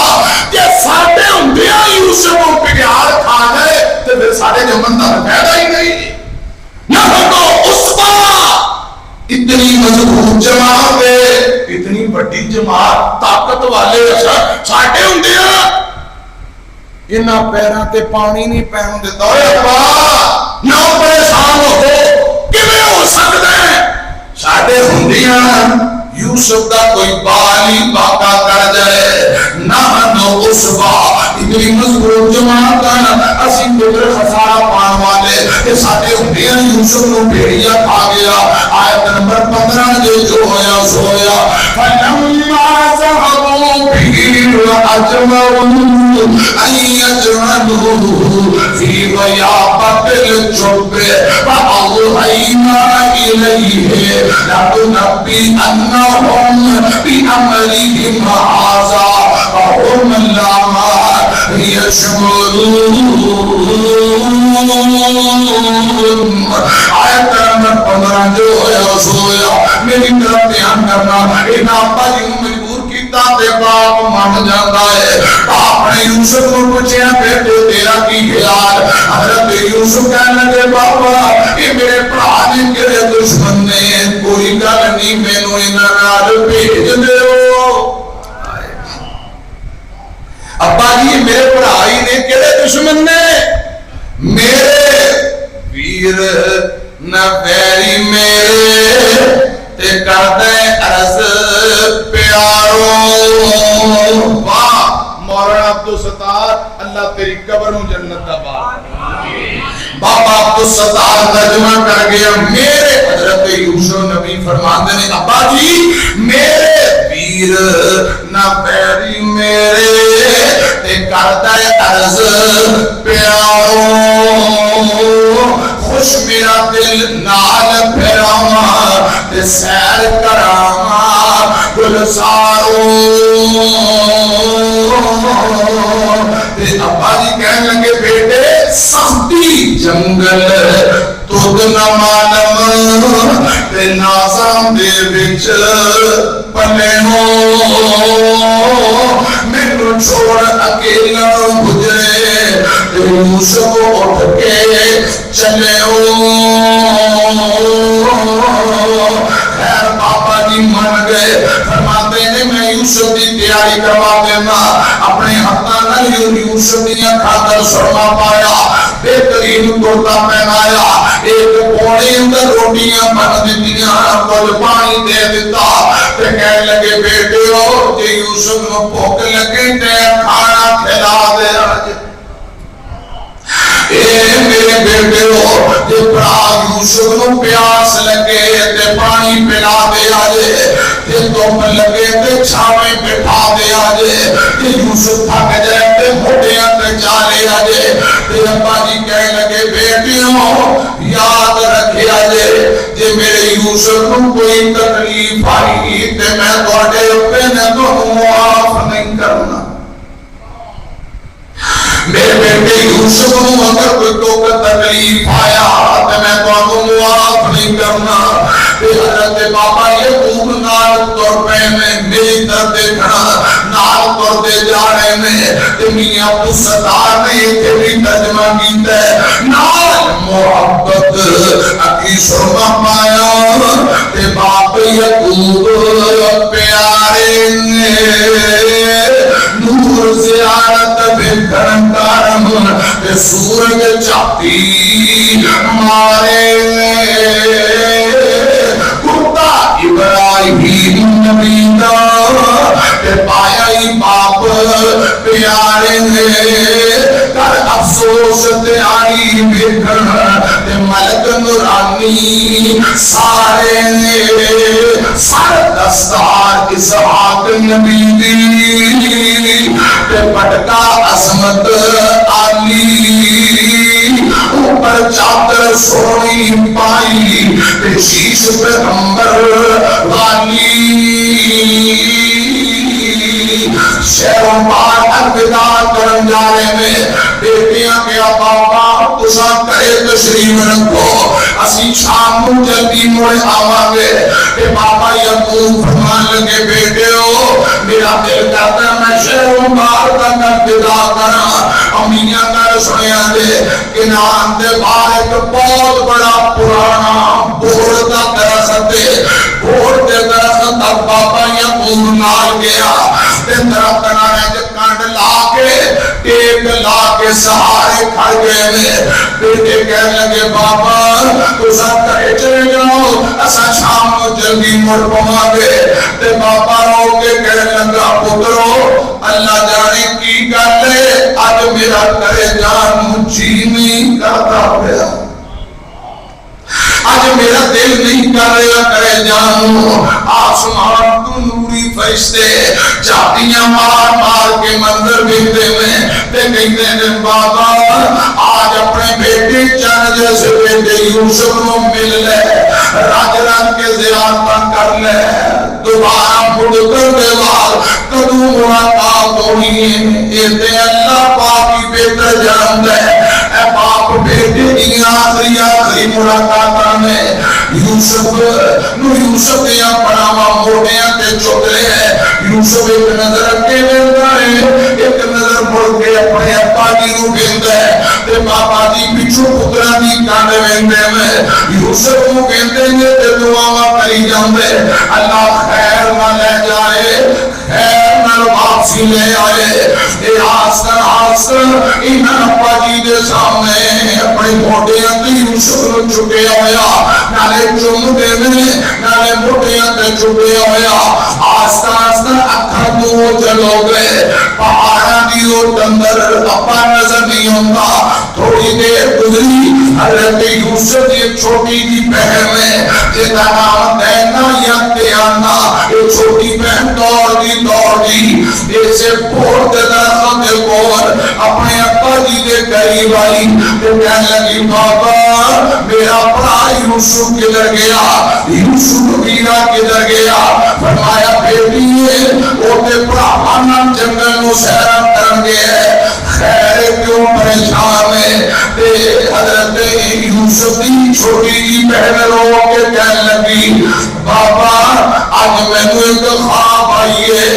کہ ساڈے ہوندیاں یوسف کو پگیار کھا گئے تے پھر ساڈے جمن دا فائدہ ہی نہیں نہ تو عصبہ اتنی مضبوط جماعت ہے اتنی بڑی جماعت طاقت والے ساڈے ہوندیاں انہاں پیراں تے پانی نہیں پہن دیتا اوے ابا نہ پریشان ہو کیویں ہو سکدا ہے ساڈے ہوندیاں یوسف دا کوئی بال ہی باقا کر جائے نہ نو عصبہ اتنی مضبوط جماعت اسی قدر خسارہ پان والے کہ ساڈے ہوندیاں یوسف نو بھیڑیا کھا گیا آیت نمبر 15 دے جو ہویا سو ہویا فلما ذهبوا به واجمعوا ان يجعلوه في غيابة الجب فأوحينا إليه لتنبئنهم بأمرهم هذا وهم لا يشعرون آیت نمبر 15 جو ہویا سو ہویا میری طرف دھیان کرنا ان ابا جی مجبور کیتا تے باپ مان جاتا ہے باپ نے یوسف کو پوچھا بیٹے تیرا کی خیال حضرت یوسف کہنے لگے بابا یہ میرے بھرا نے کہڑے دشمن نے کوئی گل نہیں مینوں انہاں نال بھیج دیو ابا جی میرے بھرائی نے کہڑے دشمن نے میرے ویر نہ ویری میرے تے کردے عرض پیارو واہ مولانا عبدالستار اللہ تیری قبر و جنت دا بابا عبدالستار ترجمہ کر گیا میرے حضرت یوسف نبی فرماندے نے ابا جی میرے ویر نہ پیری میرے تے کردے عرض پیارو خوش میرا دل نال پھراواں تے سیر کراواں گلزارو تے ابا جی کہنے لگے بیٹے سختی جنگل تجھ نہ معلوم تے نازاں دے وچ پلے ہو مینوں چھوڑ اکیلا گزرے تے یوسف اٹھ کے چلے ہو خیر پاپا جی من گئے فرماتے ہیں میں یوسف کی تیاری کروا دینا اپنے ہاتھوں نال یوسف کی خاطر سرما پایا بہترین کرتا پہنایا ایک پونے اندر روٹیاں بن دیتیاں کچھ پانی دے دیتا تے کہنے لگے بیٹے ہو جے یوسف نو بھوک لگے تے کھانا کھلا دے آج اے میرے بیٹے ہو جے برا یوسف نو پیاس لگے تے پانی پلا دے آجے تے دھوپ لگے تے چھاویں بٹھا دے آجے تے یوسف تھک جائے تے موٹیاں تے چالے آجے تے ابا جی کہنے لگے بیٹیوں یاد رکھے آجے جے میرے یوسف نو کوئی تکلیف آئی تے میں تواڈے ابے نے تو معاف نہیں کرنا میرے بیٹے یوسف نو اگر کوئی تو تکلیف آیا تو میں تمہیں معاف نہیں کرنا حضرت بابا یعقوب نال تر پے میں میری طرف دیکھنا نال تر دے جا رہے میں میاں ابو ستار نے یہ بھی ترجمہ کیتا ہے نال محبت اکی سرما پایا تے باپ یعقوب پیارے نے نور زیارت بکھرن کارم تے سورج چاپی مارے کتا ابراہیم نبی دا تے پایا ہی باپ پیارے نے کر افسوس تے آئی بکھرن تے ملک نورانی سارے نے سر دستار اسحاق نبی دی تے پٹکا عظمت علی اوپر چادر سونی پائی تے شیش پیغمبر والی شہروں بار الوداع کرن جانے میں بیٹیاں کے بابا تساں کرے تشریف رکھو اسی شام کو جلدی موڑ آواں گے کہ بابا یعقوب فرمان لگے بیٹے ہو میرا دل کرتا ہے میں شہروں بار تک الوداع کراں امیاں کر سنیا دے کنان دے باہر ایک بہت بڑا پرانا بوڑ کا درخت ہے بوڑ کے درخت تک بابا یعقوب نال گیا تے درخت نال کانڈ لا کے ٹیک لا کے سہارے کھڑ گئے میں بیٹے کہنے لگے بابا تساں کہے چلے جاؤ اساں شام کو جلدی مڑ پواں گے تے بابا رو کے کہنے لگا پترو اللہ جانے کی گل ہے اج میرا کرے جان جی نہیں کرتا پیا آج میرا دل نہیں کر رہا کرے جانو آسمان تو نوری فرشتے چاٹیاں مار مار کے منظر بھیجتے میں تے کہتے ہیں بابا آج اپنے بیٹے چند جیسے بیٹے یوسف نو مل لے راج رات کے زیارتاں کر لے دوبارہ مڑ کر دیوار کدو ملاقات ہونی ہے یہ اللہ پاک کی بہتر جان دے اے باپ بیٹے کی آخری ملاقات میں یوسف دیا پڑاوا موڑیاں تے چوکلے ہیں یوسف ایک نظر اکے لیتا ہے ایک نظر مڑ کے اپنے ابا جی نو کہندا ہے تے بابا جی پچھو پترا دی کانڈے ویندے میں یوسف کو کہندے نے تے دعاواں کری جاندے اللہ خیر نہ لے جائے خیر نہ واپسی لے آئے اے آستر انہاں ابا جی دے سامنے اپنے موڑیاں تے یوسف نو چکے ہویا نالے چوم دے میں نالے موڑیاں تے چکے ہویا آستر اکھاں تو چلو گئے پہاڑاں دی او اندر ابا نظر نہیں ہوندا تھوڑی دیر گزری حضرت یوسف دی چھوٹی جی بہن ہے جس کا نام دینا یا دیانا یہ چھوٹی بہن دوڑ دی جیسے بھوڑ دے درخت دے کول اپنے ابا جی دے قریب آئی تو کہنے لگی بابا میرا بڑا یوسف کدھر گیا یوسف میرا کدھر گیا فرمایا بیٹی ہے وہ تے بڑا جنگل نو سیرا کرن گیا خیر کیوں پریشان ہے؟ حضرت یوسف کی چھوٹی جی بہن رو کے کہنے لگی بابا آج میں نے ایک خواب آئی ہے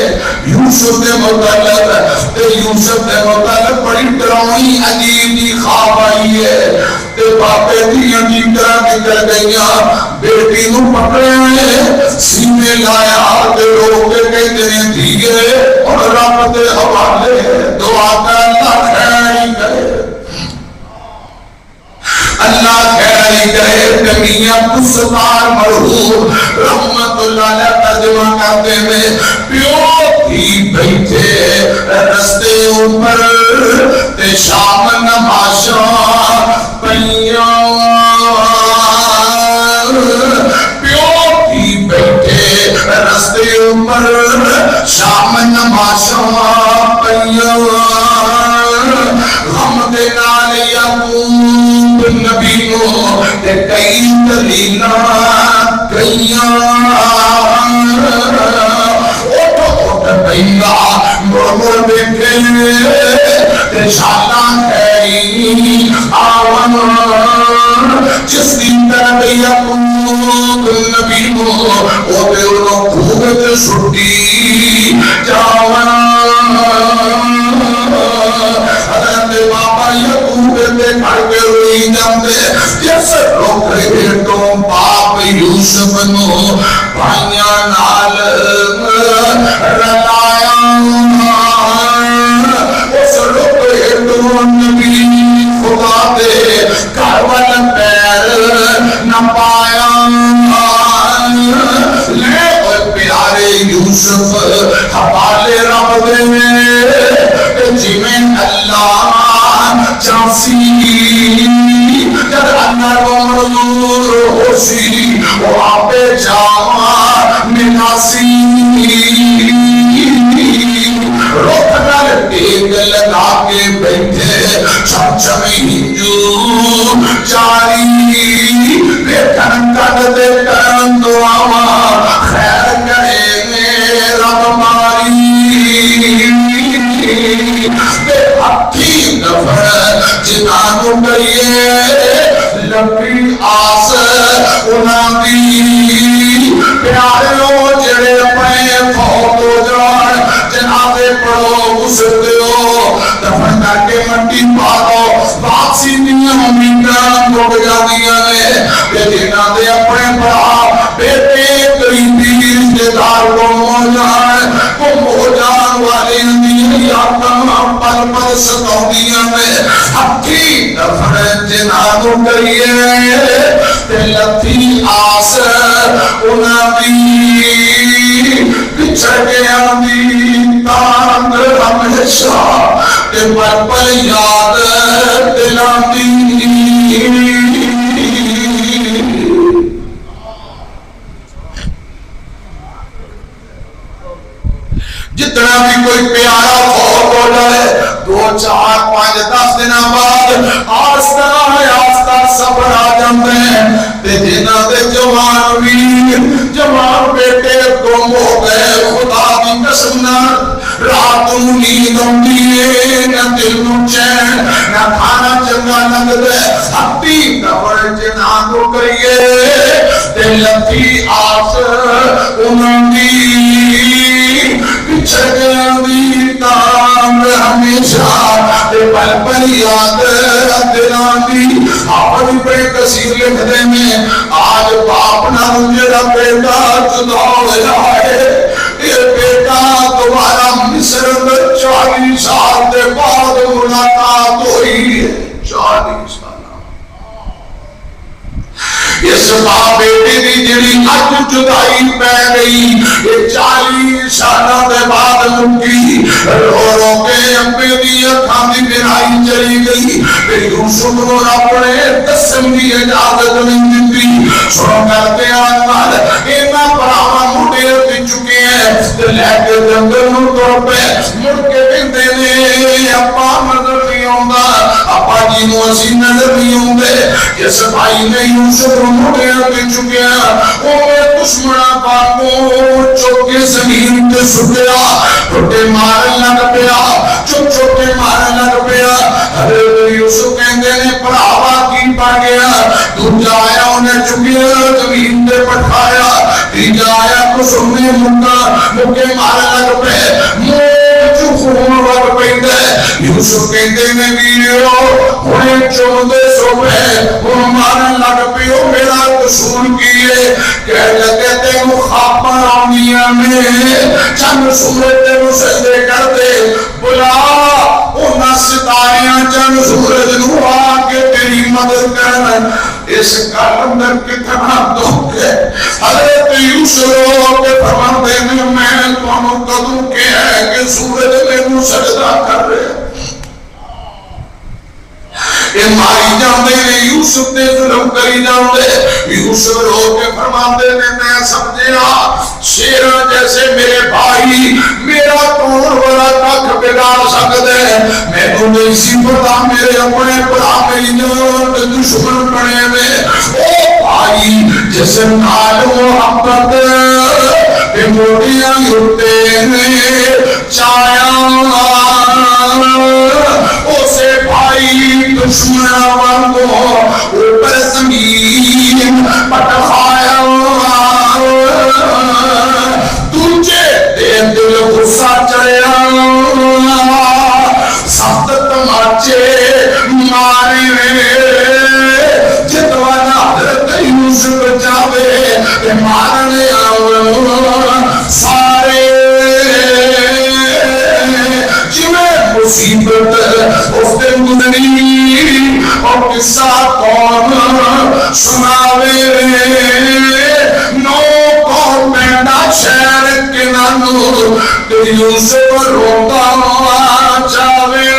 یوسف نے متعلق یوسف نے متعلق بڑی ڈراؤنی عجیب جی خواب آئی ہے تے باپے دیاں نیندراں نکل گئیاں بیٹی نو پکڑے ہیں سینے لایا تے رو کے کہندے نے دھیے اور رب دے حوالے دعا کر اللہ خیر ہی کرے اللہ خیر ہی کرے کمیاں کسدار مرحوم رحمت اللہ علیہ ترجمہ کرتے میں پیو تھی بیٹھے رستے اوپر تے شام نماشاں پیاں پیو تھی بیٹھے رستے اوپر شام نماشاں پیاں غم دے نال یعقوب نبی نو تے کئی دلیلاں کئیاں اٹھ اٹھ پیندا مر بیٹھے تے شالاں کئی آون جس دن تک یعقوب نبی نو او تے انہوں خوب تے چھٹی جاون حضرت بابا یعقوب دے گھر پہ روئی جاندے جس روکے تو باپ یوسف نو بھائیاں نال رلایا اس روکے تو نبی خدا دے گھر وال پیر نہ پایا لے پیارے یوسف حوالے رب دے جی میں اللہ چانسی جد اللہ کو منظور ہوسی وہ آپے جاما مناسی روک نال ٹیک لگا کے بیٹھے چمچمی جو جاری بیٹھن کد دے کرن دعا خیر کرے میں رب ماری بے حقی نفر جنانو کریے لبی آس انہاں دی پیاروں جڑے اپنے فوت ہو جان جنازے پڑھو گزرتے ہو دفن کر کے مٹی پاؤ واپسی دیاں امیداں ٹوٹ جاندیاں نے تے جنہاں دے اپنے بڑا بیٹے قریبی رشتے دار گم ہو جان والے دی یاداں پل پل ستاؤندیاں نے حقی نفر جنانو کریے تے لتھی آس انہاں دی پچھڑ گیا دی تاند ہمیشہ تے پل پل یاد دلاں دی جتنا بھی کوئی پیارا فوت ہو جائے 2 4 5 10 دن بعد آستہ صبر آ جاندے ہیں تے جنہاں دے جوان ویر جوان بیٹے گم ہو گئے خدا دی قسم نال رات نوں نیند آندی ہے نہ دل نوں چین نہ کھانا چنگا لگدا ہے ہٹی نور جنہاں کو کریے تے لتی آس انہاں دی پچھڑ گیا دی تام ہمیشہ تے پل پل یاد دلاں دی آپ بھی بڑے کثیر لکھ دے میں آج باپ نال جڑا بیٹا جدا ہویا ہے یہ بیٹا دوبارہ مصر میں 40 سال دے بعد ملاقات ہوئی ہے 40 سال اس ماں بیٹے دی جڑی اج جدائی پہ گئی یہ 40 سالوں دے بعد مکی رو رو کے ابے دی اکھاں دی بہائی چلی گئی تے یوسف نو اپنے قسم دی اجازت نہیں دتی سن کرتے آن اینا پراواں مڈے تے چکے ہیں تے لے کے جنگل نو تر پے مڑ کے کہندے نے اپا نظر نہیں آوندا اپا جی بھائی نو اسی نظر نہیں ہوں گے جس بھائی نے یوسف موٹیاں کے چکیا وہ دشمنہ پاکوں چوکے زمین تے سٹیا ٹھوٹے مارن لگ پیا چھوٹے مارن لگ پیا حضرت یوسف کہندے نے پراوا کی پا گیا دوجا آیا انہیں چکیا زمین تے پٹھایا تیجا آیا کچھ انہیں مکے مارن لگ پے منہ خون لگ پیندا یوسف کہندے نے ویرو ہونے چوندے سو پے وہ مارن لگ پیو میرا قصور کیے کہہ لگے تینو خواباں آنیاں میں چند سورج تینو سجدے کر دے بلا انہاں ستاریاں چند سورج نو آ کے تیری مدد کرن اس کلندر کتنا دکھ ہے حضرت یوسف کے فرماندے نے میں تمہوں کدوں کہ ہے کہ سورج میں سجدہ کر رہے یہ ماری جاندے نے یوسف نے ظلم کری جاندے یوسف رو کے فرماندے نے میں سمجھیا شیرہ جیسے میرے بھائی میرا کون بڑا تک بگاڑ سکتے میں تو نہیں سی پتا میرے اپنے بڑا میری جان دشمن بنے میں او بھائی جیسے نالو محبت پہ موڑیاں ہوتے ہیں چایا اسے بھائی دشمنہ وانگو اوپر زمین پٹخایا تجھے دے دل غصہ چڑیا سخت تماچے مارے جتوانا حضرت یوسف جاوے مارنے سارے جویں مصیبت اس دن گزری اور قصہ کون سناوے نو کون پینڈا شہر کے نانو تو یوسف روتا چاوے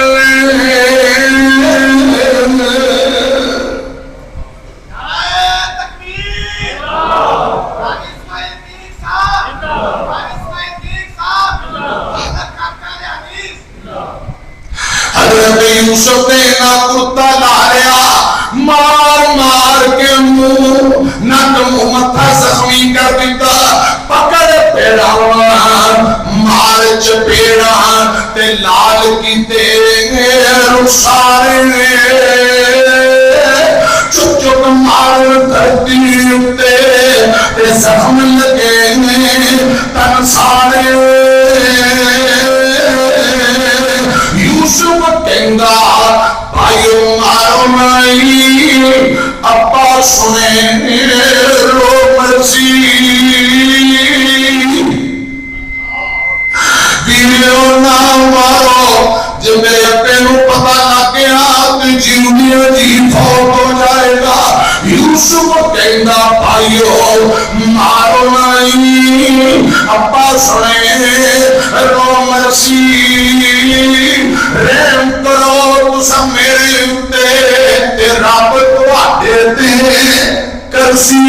حضرت یوسف نے نہ کرتا لاریا مار مار کے منہ نک منہ متھا زخمی کر دیتا پکڑ پیڑا مار چپیڑا تے لال کی تے رخسارے چپ چپ مار دھرتی تے زخم لگے تن سارے یوسف کہندا بھائیو مارو نہیں ابا سنے رو مرسی ویڈیو نہ مارو جب میرے پینو پتہ لگ گیا تو جیونیاں جی فوت ہو جائے گا یوسف کہندا بھائیو مارو نہیں ابا سنے رو مرسی رحم کرو تسا میرے اتے تے رب تواڈے تے کرسی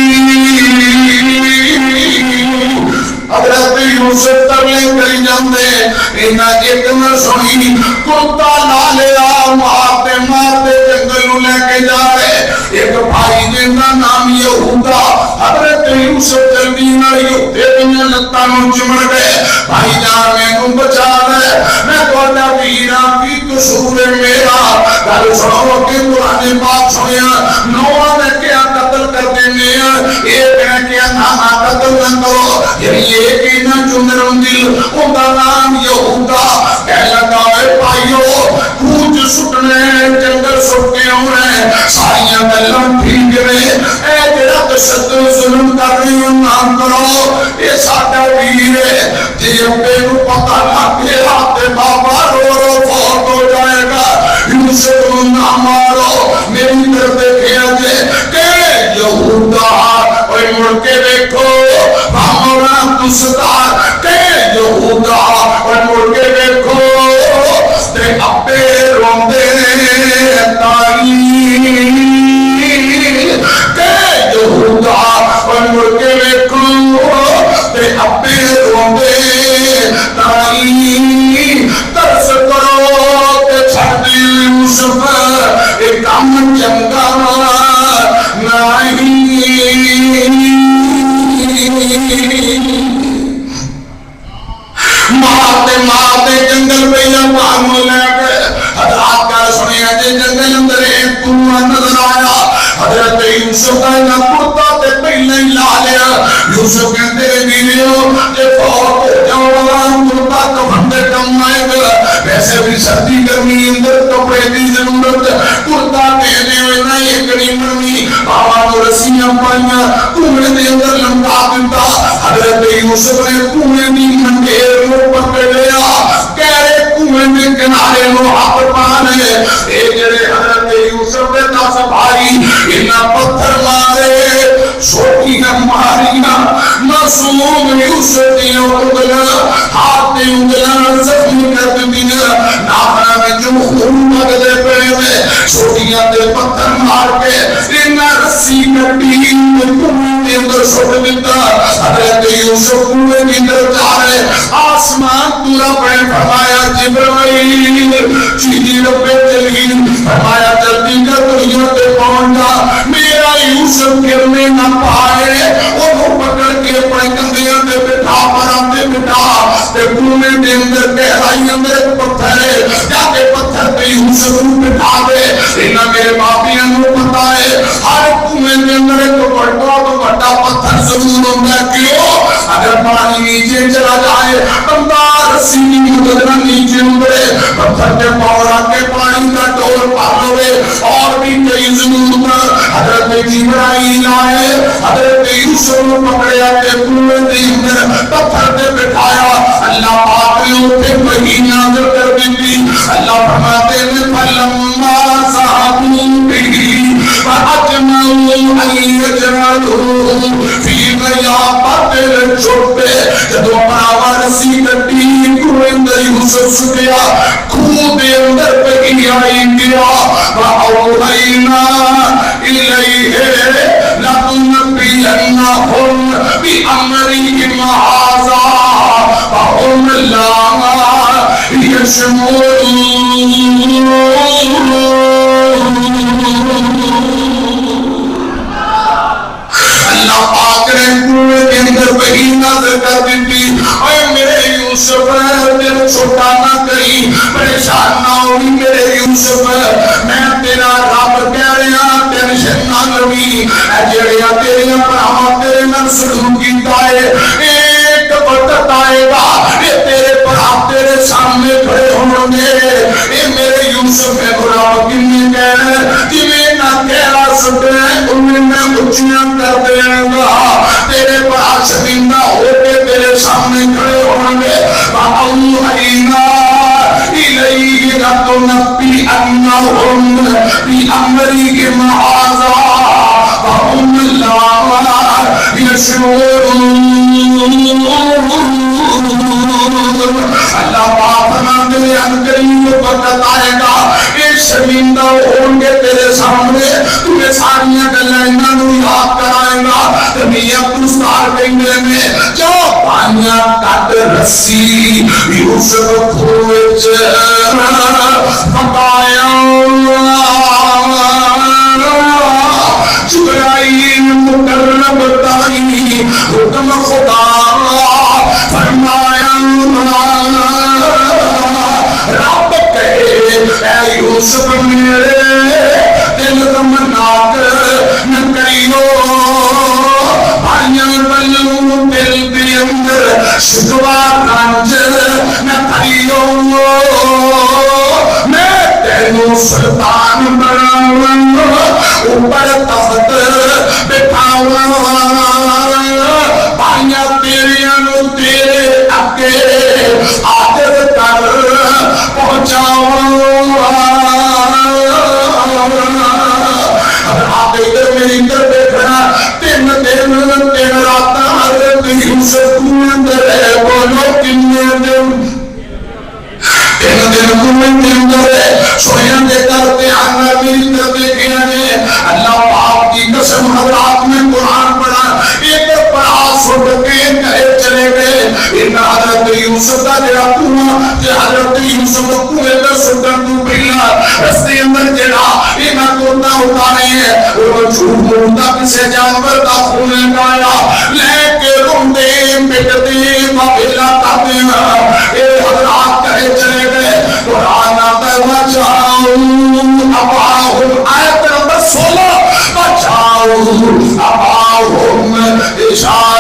حضرت یوسف تبلیغ کری جاندے انہاں ایک نہ سنی کتا لا لیا مارتے مارتے جنگل نو لے کے جا رہے ایک بھائی جن کا نام یہودا حضرت یوسف جلدی نہ یہودے دنیا لتا نو چمڑ گئے بھائی جان میں بچا لے میں تہاڈا ویراں کی قصور ہے میرا گل سنو کہ قرآن پاک سنیا نوح نے کیا قتل کر دینے ایک نے کیا نہ قتل نہ کرو یہ کہ نہ جنرم دل ان کا نام یہودا کہہ لگا اے بھائیو کوچ سٹنے جنگل سٹنے ہونے ساریاں گلوں ٹھیک رہے اے جڑا تشدد ظلم کر رہی ہوں نام کرو یہ ساڈا ویر ہے جی اپنے نو پتہ لگ گیا تے بابا رو رو فوت ہو جائے گا یوسف نہ مارو میری طرف دیکھیا جے کہ یہودا اوے مڑ کے دیکھو ہمارا دستار کہ یہودا اوے مڑ کے دیکھو تے اپے روندے تائی کہ یہودا اوے مڑ کے دیکھو تے اپے روندے تائی ترس کرو تے چھڈ یوسف ایک ماتے جنگل پہلا پانو لے گئے حضرات کا سنیا جے جنگل اندر ایک کنواں نظر آیا حضرت یوسف کا نہ کرتا تے پہلے ہی لا لیا یوسف کہتے ہیں بیویوں کہ فوت ہو جاؤ کرتا کفن دے کم آئے گا ویسے بھی سردی گرمی اندر کپڑے دی ضرورت کرتا کہنے ہوئے نہ ایک نیمنی آوان و رسیاں پائیاں کنویں دے اندر لمکا دیتا حضرت یوسف نے کنویں دی منڈیر کو پکڑ لیا کہہ رہے کنویں دے کنارے لو ہاتھ پانے اے جڑے حضرت یوسف نے دس بھائی انہاں پتھر مارے چھوٹیاں ماریاں معصوم یوسف دی انگلیاں ہاتھ دی انگلیاں زخمی کر دیا ناخنا میں جو خون بگدے پڑے میں چھوٹیاں دے پتھر مار کے انہاں رسی کٹی کنویں دے اندر چھوڑ دیتا حضرت یوسف کنویں کے اندر جا رہے آسمان پورا پڑے فرمایا جبرائیل چیزی ربے جلیل فرمایا جلدی کر دنیا پہ پہنچ جا میرا یوسف گرنے نہ پائے وہ پکڑ کے اپنے کندھیاں دے بٹھا پرام دے بٹھا تے کنویں دے اندر گہرائی اندر پتھر ہے جا کے پتھر پہ یوسف کو بٹھا دے انہاں میرے باپیاں کو پتا ہے ہر کنویں دے اندر ایک بڑا پتھر ضرور ہوتا ہے کیوں اگر پانی نیچے چلا جائے بندہ رسی گزرنا نیچے اترے پتھر کے پاورا کے پانی کا ڈول پار ہوئے اور بھی کئی ضرورت حضرت جبرائیل آئے حضرت یوسف کو پکڑیا کے کنویں دے اندر پتھر پہ بٹھایا اللہ پاک نے اٹھے وحی نازل کر دی اللہ فرماتے ہیں فلما ذهبوا به فأجمعوا أن يجعلوه في غيابة الجب جدو براوا رسی کٹی کنویں اندر یوسف چھپیا خون دے اندر پہی آئی گیا وَأَوْحَيْنَا إِلَيْهِ لَتُنَبِّئَنَّهُمْ بِأَمْرِهِمْ هَٰذَا وَهُمْ لَا يَشْعُرُونَ اللہ پاک نے کنویں کے اندر وحی نازل کر دی اے میرے یوسف دل چھوٹا نہ کری پریشان نہ ہوئی میرے یوسف میں تیرا رب کہہ رہا ٹینشن نہ لوی اے جڑیا تیرے بھراواں تیرے نال سلوک کیتا ہے ایک وقت آئے گا یہ تیرے بھرا تیرے سامنے کھڑے ہوں گے اے میرے یوسف ہے برا کنے کہہ جویں نہ کہہ سکتے انہیں میں اچھیاں کر دیں گا تیرے بڑا شدیدہ ہو کے تیرے سامنے کھڑے ہوں گے وَأَوْحَيْنَا إِلَيْهِ لَتُنَبِّئَنَّهُمْ بِأَمْرِهِمْ هَٰذَا وَهُمْ لَا يَشْعُرُونَ اللہ پاک فرماتے ہیں انقریب وقت آئے گا یہ شرمندہ ہوں گے تیرے سامنے تمہیں ساریاں گلائنہ نو یاد کرائے گا تمہیں اپنستار کہنے میں جو پانیاں کٹ رسی یوسف کھوچ بتایا جبرائیل مقرب تائی حکم خدا فرمایا رب کہے اے یوسف میرے دل تمناک نہ کریو بھائیاں بلوں دل دے اندر شکوا رنج نہ کریو میں تینوں سلطان بناؤں اوپر تخت بٹھاؤں بھائیاں تیریاں نو تیرے اگے آدر کر پہنچاؤں آپ ادھر میری ادھر دیکھنا تین دن تین رات حضرت یوسف کو اندر ہے بولو کنے دن تین دن کو اندر ہے سویاں دے کرتے آنا میری طرف دیکھنا نے اللہ پاک کی قسم حضرات میں قرآن پڑھا ایک پڑھا سوٹ کے کہے چلے گئے ان حضرت یوسف کا جڑا کنواں کہ حضرت یوسف کو کنویں میں سٹن تو پہلا رستے اندر جڑا انہاں کو نہ اتارے ہیں وہ جھوٹ بولتا کسے جانور کا خون لگایا لے کے روندے خلیفہ بھیجا کرتے ہیں. اے حضرات کہے چلے گئے قرآن آتا ہے بچاؤ اباہم آیت نمبر 16 بچاؤ اباہم عشاء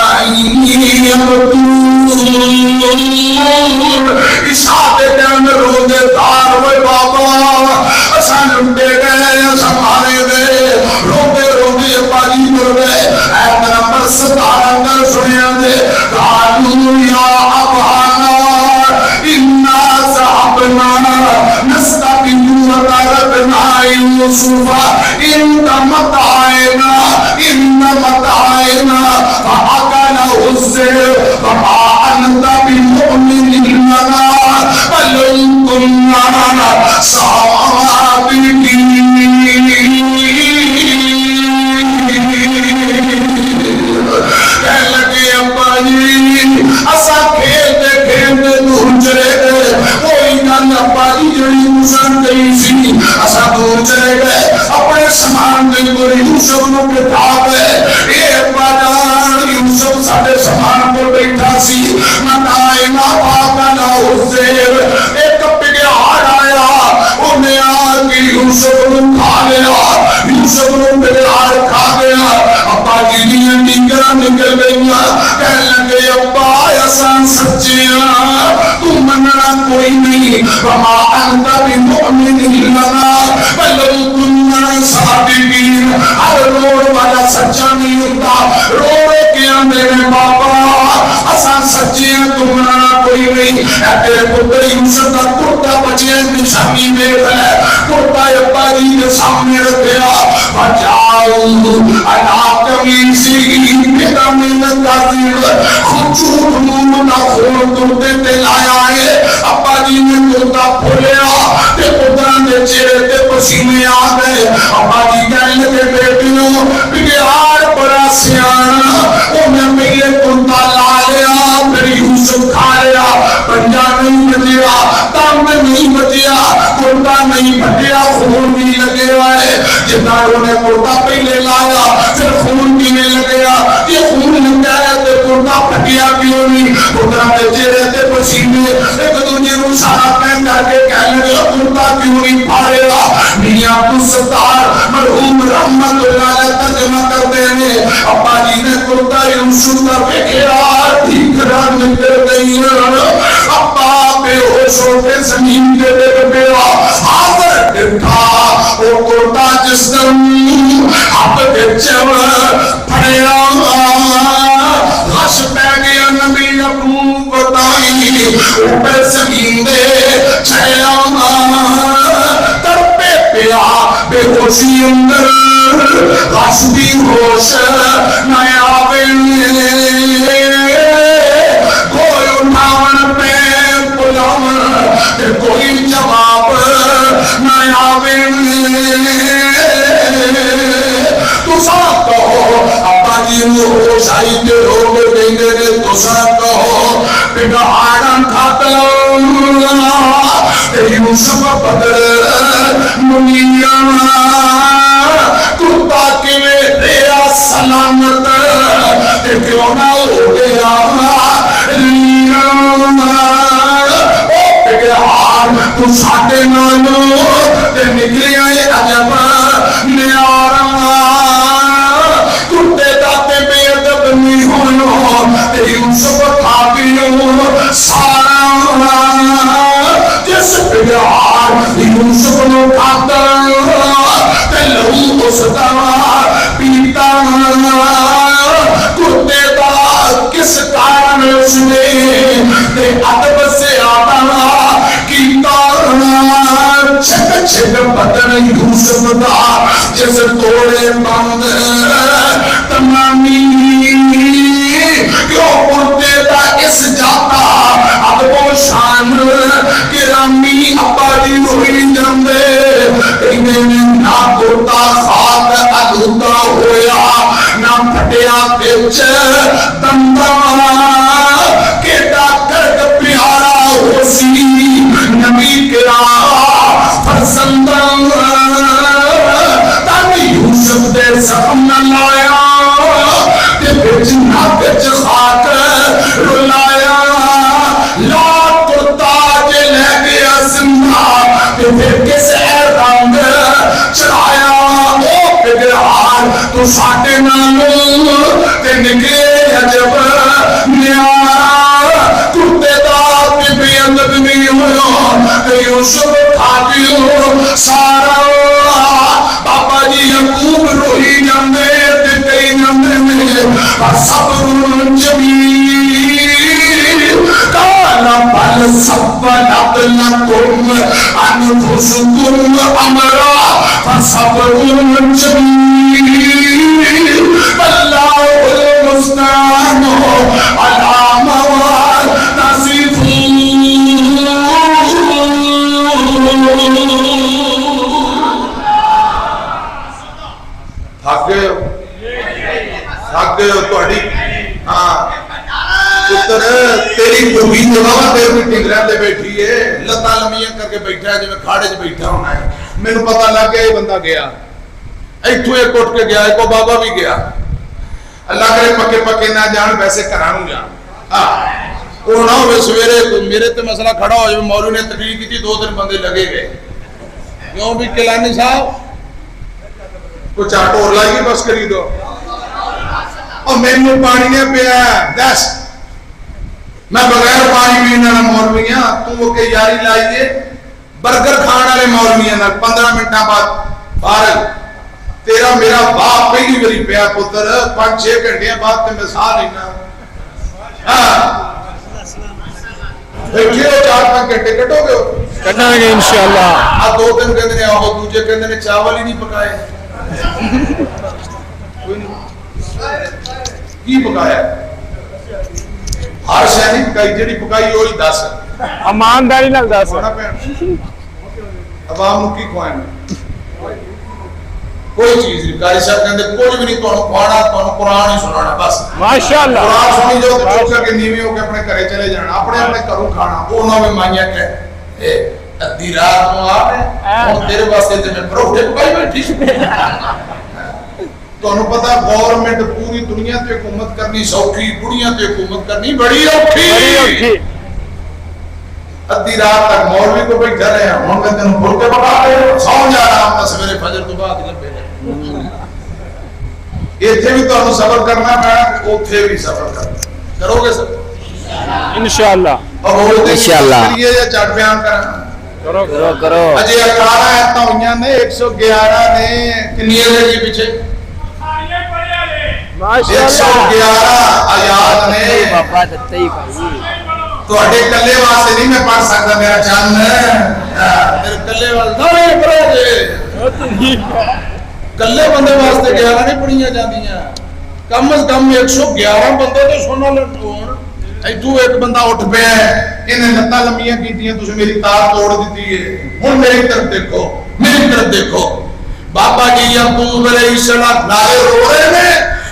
عشاء دے ٹائم روزے دار ہوئے بابا اساں لٹے گئے اساں مارے گئے روندے روندے پانی مر گئے. آیت نمبر 17 اندر سنیا دے قالوا یا ابانا انا ذهبنا نستبق وتركنا يوسف ان متاعنا فأكله الذئب وما أنت بمؤمن لنا ولو كنا صادقين. کہنے لگے ابا جی اسا کھیلتے کھیلتے دور چلے گئے کوئی گل ابا جی جڑی پسند نہیں سی اسا دور چلے گئے اپنے سامان دے کو یوسف نو بٹھا گئے. اے ابا جان یوسف ساڈے سامان پر بیٹھا سی متائے نا پاکا نا حسین ایک بگیاڑ آیا انہیں آ کے یوسف نو کھا لیا یوسف نو بگیاڑ کھا گیا. ابا جی دیاں نگراں نکل گئیاں کہنے لگے ابا اساں سچیاں تو مننا کوئی نہیں وما انت بمؤمن لنا ولو كنا صادقین. ہر روڑ والا سچا نہیں ہوتا روڑے کیا میرے بابا اساں سچیاں تو مننا کوئی نہیں. اے پتر یوسف دا کرتا بچے نشانی دیکھ لے کرتا ابا جی کے سامنے رکھیا بچاؤ انا کمیسی میرا محنت کازیر خود چوٹ نور نہ خون کرتے تے لایا ہے. ابا جی نے کرتا پھولیا تے پتران دے چہرے تے پسینے آ گئے. ابا جی کہنے لگے بیٹیوں بگیار بڑا سیانا انہیں میرے کرتا لا لیا پھر یوسف کھا لیا پنجا نہیں بچیا تم نہیں بچیا کرتا نہیں بچیا خون بھی لگے آئے جتنا انہیں کرتا پہلے لایا پھر خون بھی نہیں لگیا یہ خون لگ گیا تے کرتا پھٹیا کیوں نہیں پترا دے چہرے تے پسینے ایک دوجے کو سارا پہن کر کے کہنے لگا کرتا کیوں نہیں پھاڑے گا. میاں عبدالستار مرحوم رحمت اللہ علیہ ترجمہ کرتے ہیں ابا جی نے کرتا یوسف کا بکھیار ٹھیک رنگ نکل گئی ابا بے ہوش ہو کے زمین کے دیکھ گیا حاضر ڈٹھا وہ کرتا جس دن اب کے چور پھڑیا غش پہ گیا نبی ابو بتائی اوپر زمین دے چھیا تڑپے پیا بے ہوشی اندر غش دی ہوش نہ آوے کوئی اٹھاون پہ بلاون تے کوئی جواب نہ آوے. تو سب کہو ابا جی نو ہوش آئی تے روگ دیں گے تو سب کہو بگاڑن کھاتلو تے یوسف بدر منیاں کرتا کے ریا سلامت تے کیوں نہ ہو گیا تو ساٹے نالو تے نکلی آئے عجب نیارا کرتے داتے بے ادب نہیں ہونو تے یوسف کھاکیوں سارا جس بگار یوسف نو کھاتا تے لہو اس دا پیتا کرتے دا کس کارن اس نے تے ادب سے آتا چھک چھک بدن یوسف دا جس توڑے بند تمامی کیوں پڑتے دا اس جاتا اب وہ شان گرامی ابا دی ہوئی جاندے انہیں نہ کرتا خاک ادھوتا ہویا نہ پھٹیا کچھ دندہ کیٹا کرک پیارا ہو سی نبی کرا فرزندان تاکہ یوسف دے زخم نہ لایا تے بچ نہ بچ خاک رلایا ساٹے نالوں تے نکلے عجب نیا کتے دار تے بے ادب نہیں ہویا تے یوسف کھاٹیو سارا بابا جی یعقوب روئی جاندے تے کئی جاندے میں صبر جمیل کالا بل سبلت لکم انفسکم امرا فصبر جمیل واللہ المستعان علی ما تصفون تھک گئے ہو تھوڑی ہاں پتر تیری بوبی جگہ تیرے بھی ٹنگرے تے بیٹھی ہے لتاں لمیاں کر کے بیٹھا ہے جویں کھاڑے وچ بیٹھا ہونا ہے مینوں پتہ لگ گیا یہ بندہ گیا ایتھوں ایک اٹھ کے گیا ایک بابا بھی گیا اللہ کرے پکے پکے نہ جان ویسے گھراں نوں جان ہاں وہ نہ ہوئے سویرے میرے تے مسئلہ کھڑا ہو جائے مولوی نے تقریر کی تھی 2-3 بندے لگے گئے کیوں بھی کلانی صاحب کچھ آٹو اور لائیے بس کری دو اور مینوں پانی نے پیا دس میں بغیر پانی پینے والا مولوی ہاں تو وہ کہ یاری لائیے برگر کھان والے مولویاں نال 15 منٹاں بعد فارغ تیرا میرا باپ پہلی باری پیا پتر 5-6 گھنٹے بعد تے میں ساہ لینا ہاں بیٹھے ہو 4-5 گھنٹے کٹو گے کرنا ہے انشاءاللہ آ 2 دن کہندے نے آہو دوجے کہندے نے چاول ہی نہیں پکائے کی پکایا ہر شے نہیں پکائی جڑی پکائی وہی دس ایمانداری نال دس عوام نو کی کھوائیں کوئی چیز نہیں قاری صاحب کہندے کوئی بھی نہیں تانوں کھوانا تانوں قرآن ہی سنانا بس ماشاءاللہ قرآن سنی جاؤ تے چپ کر کے نیویں ہو کے اپنے گھرے چلے جانا اپنے اپنے گھروں کھانا وہ نہ مائیاں کہ اے ادھی رات نو آ ہن تیرے واسطے تے میں پروٹے پکائی بیٹھی تانوں پتہ گورنمنٹ پوری دنیا تے حکومت کرنی سوکھی بڑیاں تے حکومت کرنی بڑی اوکھی ادھی رات تک مولوی کو بیٹھا رہے ہیں ہن کہندے نے پھلکے پکا دے سو جا رہا ہوں سویرے فجر تو بعد لبے ایتھے بھی تانوں صبر کرنا پینا اوتھے بھی صبر کرنا کرو گے سب انشاءاللہ انشاءاللہ کریے یا چٹ بیان کرنا کرو اجے 18 ایتاں ہویاں نے 111 نے کنیاں نے جی پیچھے 111 آیات نے بابا دتے ہی بھائی تواڈے کلے واسطے نہیں میں پڑھ سکدا میرا چند میرے کلے واسطے پڑھو گے کلے بندے واسطے 11 نہیں پڑھیاں جاندیاں کم از کم 111 بندے تو سننا لٹون ایتھوں ایک بندہ اٹھ پیا ہے انہیں لتاں لمیاں کیتیاں تسی میری تار توڑ دتی ہے ہن میری طرف دیکھو بابا جی یعقوب علیہ السلام نارے رو رہے نے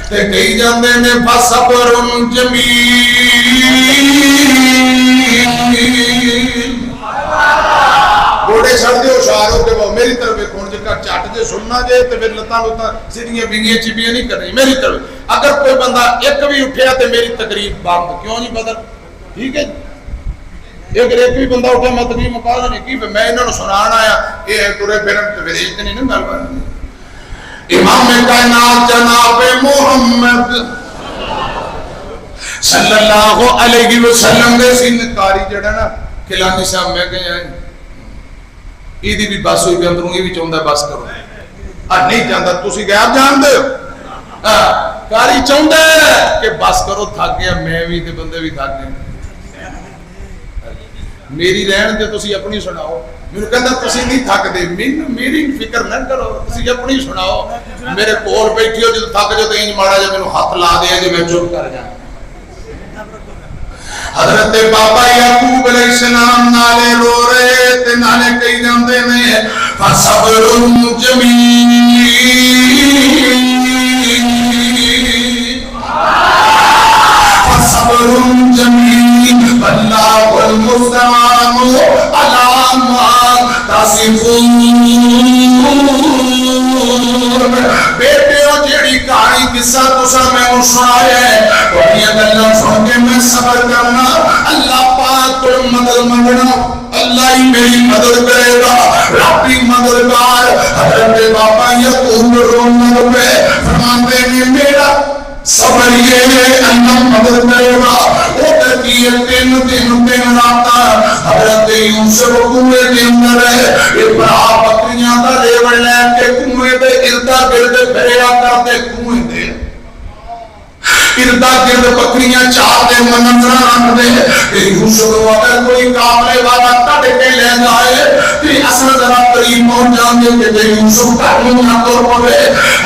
تے کہی جاندے نے فصبر جمیل گوڑے چھڑ دے ہوشیار ہو کے میری طرف دیکھو جے کا چٹ دے سننا جے تے پھر لتاں سیدھیاں بنگیاں چبیاں نہیں کرنی میری طرف اگر کوئی بندہ ایک بھی اٹھیا تے میری تقریر بند کیوں نہیں بدل ٹھیک ہے اگر ایک بھی بندہ اٹھا میں تقریر مکالہ نہیں کی میں انہاں نوں سنان آیا اے ترے پھرن تے پھر ایک نہیں گل بننی امام کائنات جناب محمد صلی اللہ علیہ وسلم دے سن کاری جڑا نا کلانی صاحب میں کہ ایدی بھی بس ہوئی بھی اندروں یہ بھی چاہتا ہے بس کرو نہیں جانتا تسی غیب جان دے کاری چاہتا ہے کہ بس کرو تھک گیا میں بھی تے بندے بھی تھک گئے میری رہن تے تسی اپنی سناؤ میرے کہندا تسی نہیں تھک دے میری فکر نہ کرو تسی اپنی سناؤ میرے کول بیٹھی ہو جے تھک جو تے انج ماڑا جے مینوں ہاتھ لا دے جے میں چپ کر جاں حضرت بابا یعقوب علیہ السلام نالے رو رہے تے نالے کہی جاندے نے فصبر جمیل فصبر جمیل واللہ المستعان علی ما تصفون بیٹیو جیڑی کہانی قصہ تساں میں سنایا ہے بڑی گلاں سن کے میں صبر کرنا اللہ پاک کو مدد منگنا اللہ ہی میری مدد کرے گا ربی مددگار حضرت بابا یعقوب رونے لگے فرماتے صبر یہ اللہ مدد کرے گا. وہ کہتی ہے تین رات حضرت یوسف کنویں کے اندر ہے. یہ بڑا بکریاں کا لیبر لے کے کنویں دے اردا گرد پھریا کرتے. کنویں دے اردا گرد بکریاں چار دے منظر رکھ دے کہ یوسف کو اگر کوئی قافلے والا کٹ کے لے جائے تو اصل ذرا قریب پہنچ جائیں گے کہ یوسف کا نہ طور پر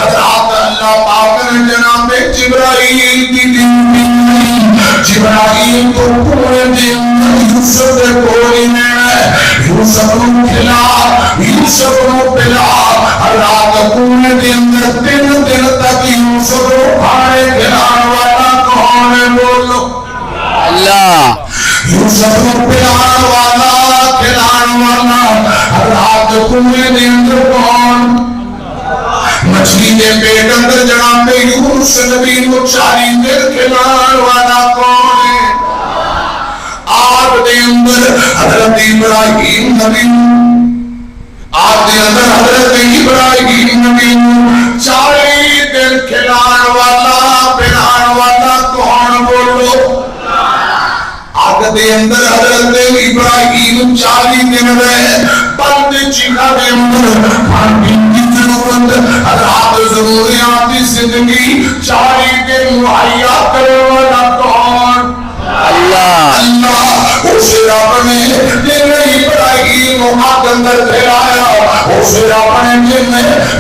حضرات اللہ پاک نے جناب جبرائیل کی جبرائیل کو پورے دن یوسف کے کوئی میں یوسف کو کھلا یوسف کو پلا. حضرات پورے دن 3 دن تک یوسف کو کھانے کھلانے والا کون ہے؟ بولو اللہ. یوسف کو پلانے والا کھلانے والا حضرات پورے دن کون؟ مچھلی کے پیٹ اندر جناب یونس نبی کو 40 دن کھلانے والا کون ہے؟ آگ دے اندر حضرت ابراہیم نبی آگ دے اندر حضرت ابراہیم نبی 40 دن کھلانے والا پلانے والا کون؟ بولو. آگ دے اندر حضرت ابراہیم 40 دن رہے. بند چیخا دے اندر کھان پین کی ضرورت حضرات ضروریات زندگی 40 دن مہیا کرنے والا کون؟ اللہ. اللہ. اسے رب نے جن ابراہیم آگ اندر پھیلایا. اسے رب نے جن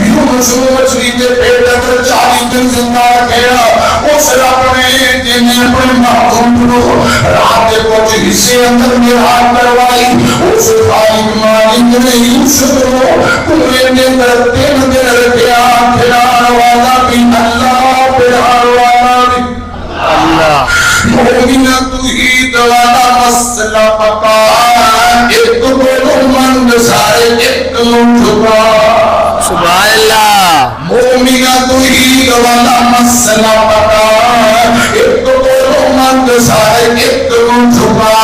یونس مچھلی کے پیٹ اندر 40 دن زندہ رکھا. اس رب نے جن اپنے محبوب کو رات کے کچھ حصے اندر معراج کروائی. اس خالق مالک نے یوسف کو کنویں کے اندر 3 دن رکھا. کھلانے والا بھی اللہ پلانے والا بھی اللہ. مومنہ توحید والا مسئلہ پکا. ایک بولو مند سارے ایک مٹھا. سبحان اللہ. مومنہ توحید والا مسئلہ پکا. ایک بولو مند سارے ایک مٹھا.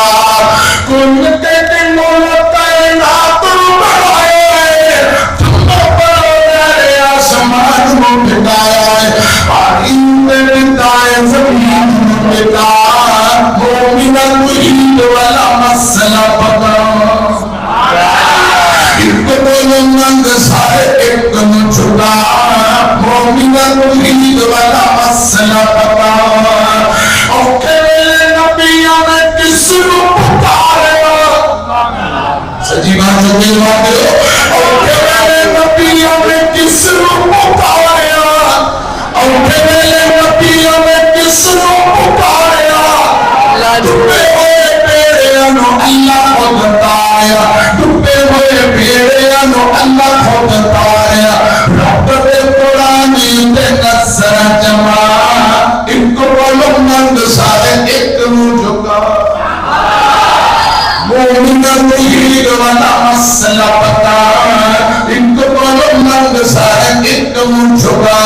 کن کے دن مولتا ہے ناتر بڑھائے تم پر آسمان کو بٹایا ہے. آئین میں بٹائے زمین بتا. مومنہ توحید والا مسئلہ پکا. ایک بولو مند سارے ایک مٹھا. مومنہ توحید والا مسئلہ پکا. اور کہے نبیوں نے کس کو پکارے سجی بات جو بھی بات ہو. اور کہے نبیوں نے کس کو پکارے. اور کہے نبیوں نے کس کو پکارے. ڈبے ہوئے پیڑے نو اللہ کو بتایا. ڈبے ہوئے پیڑے نو اللہ کو بتایا. رب دے قرآن دے نصر جمع. ان کو بولو مند سارے ایک منہ جھکا. مومنہ توحید والا مسئلہ پتا. ان کو بولو مند سارے ایک منہ جھکا.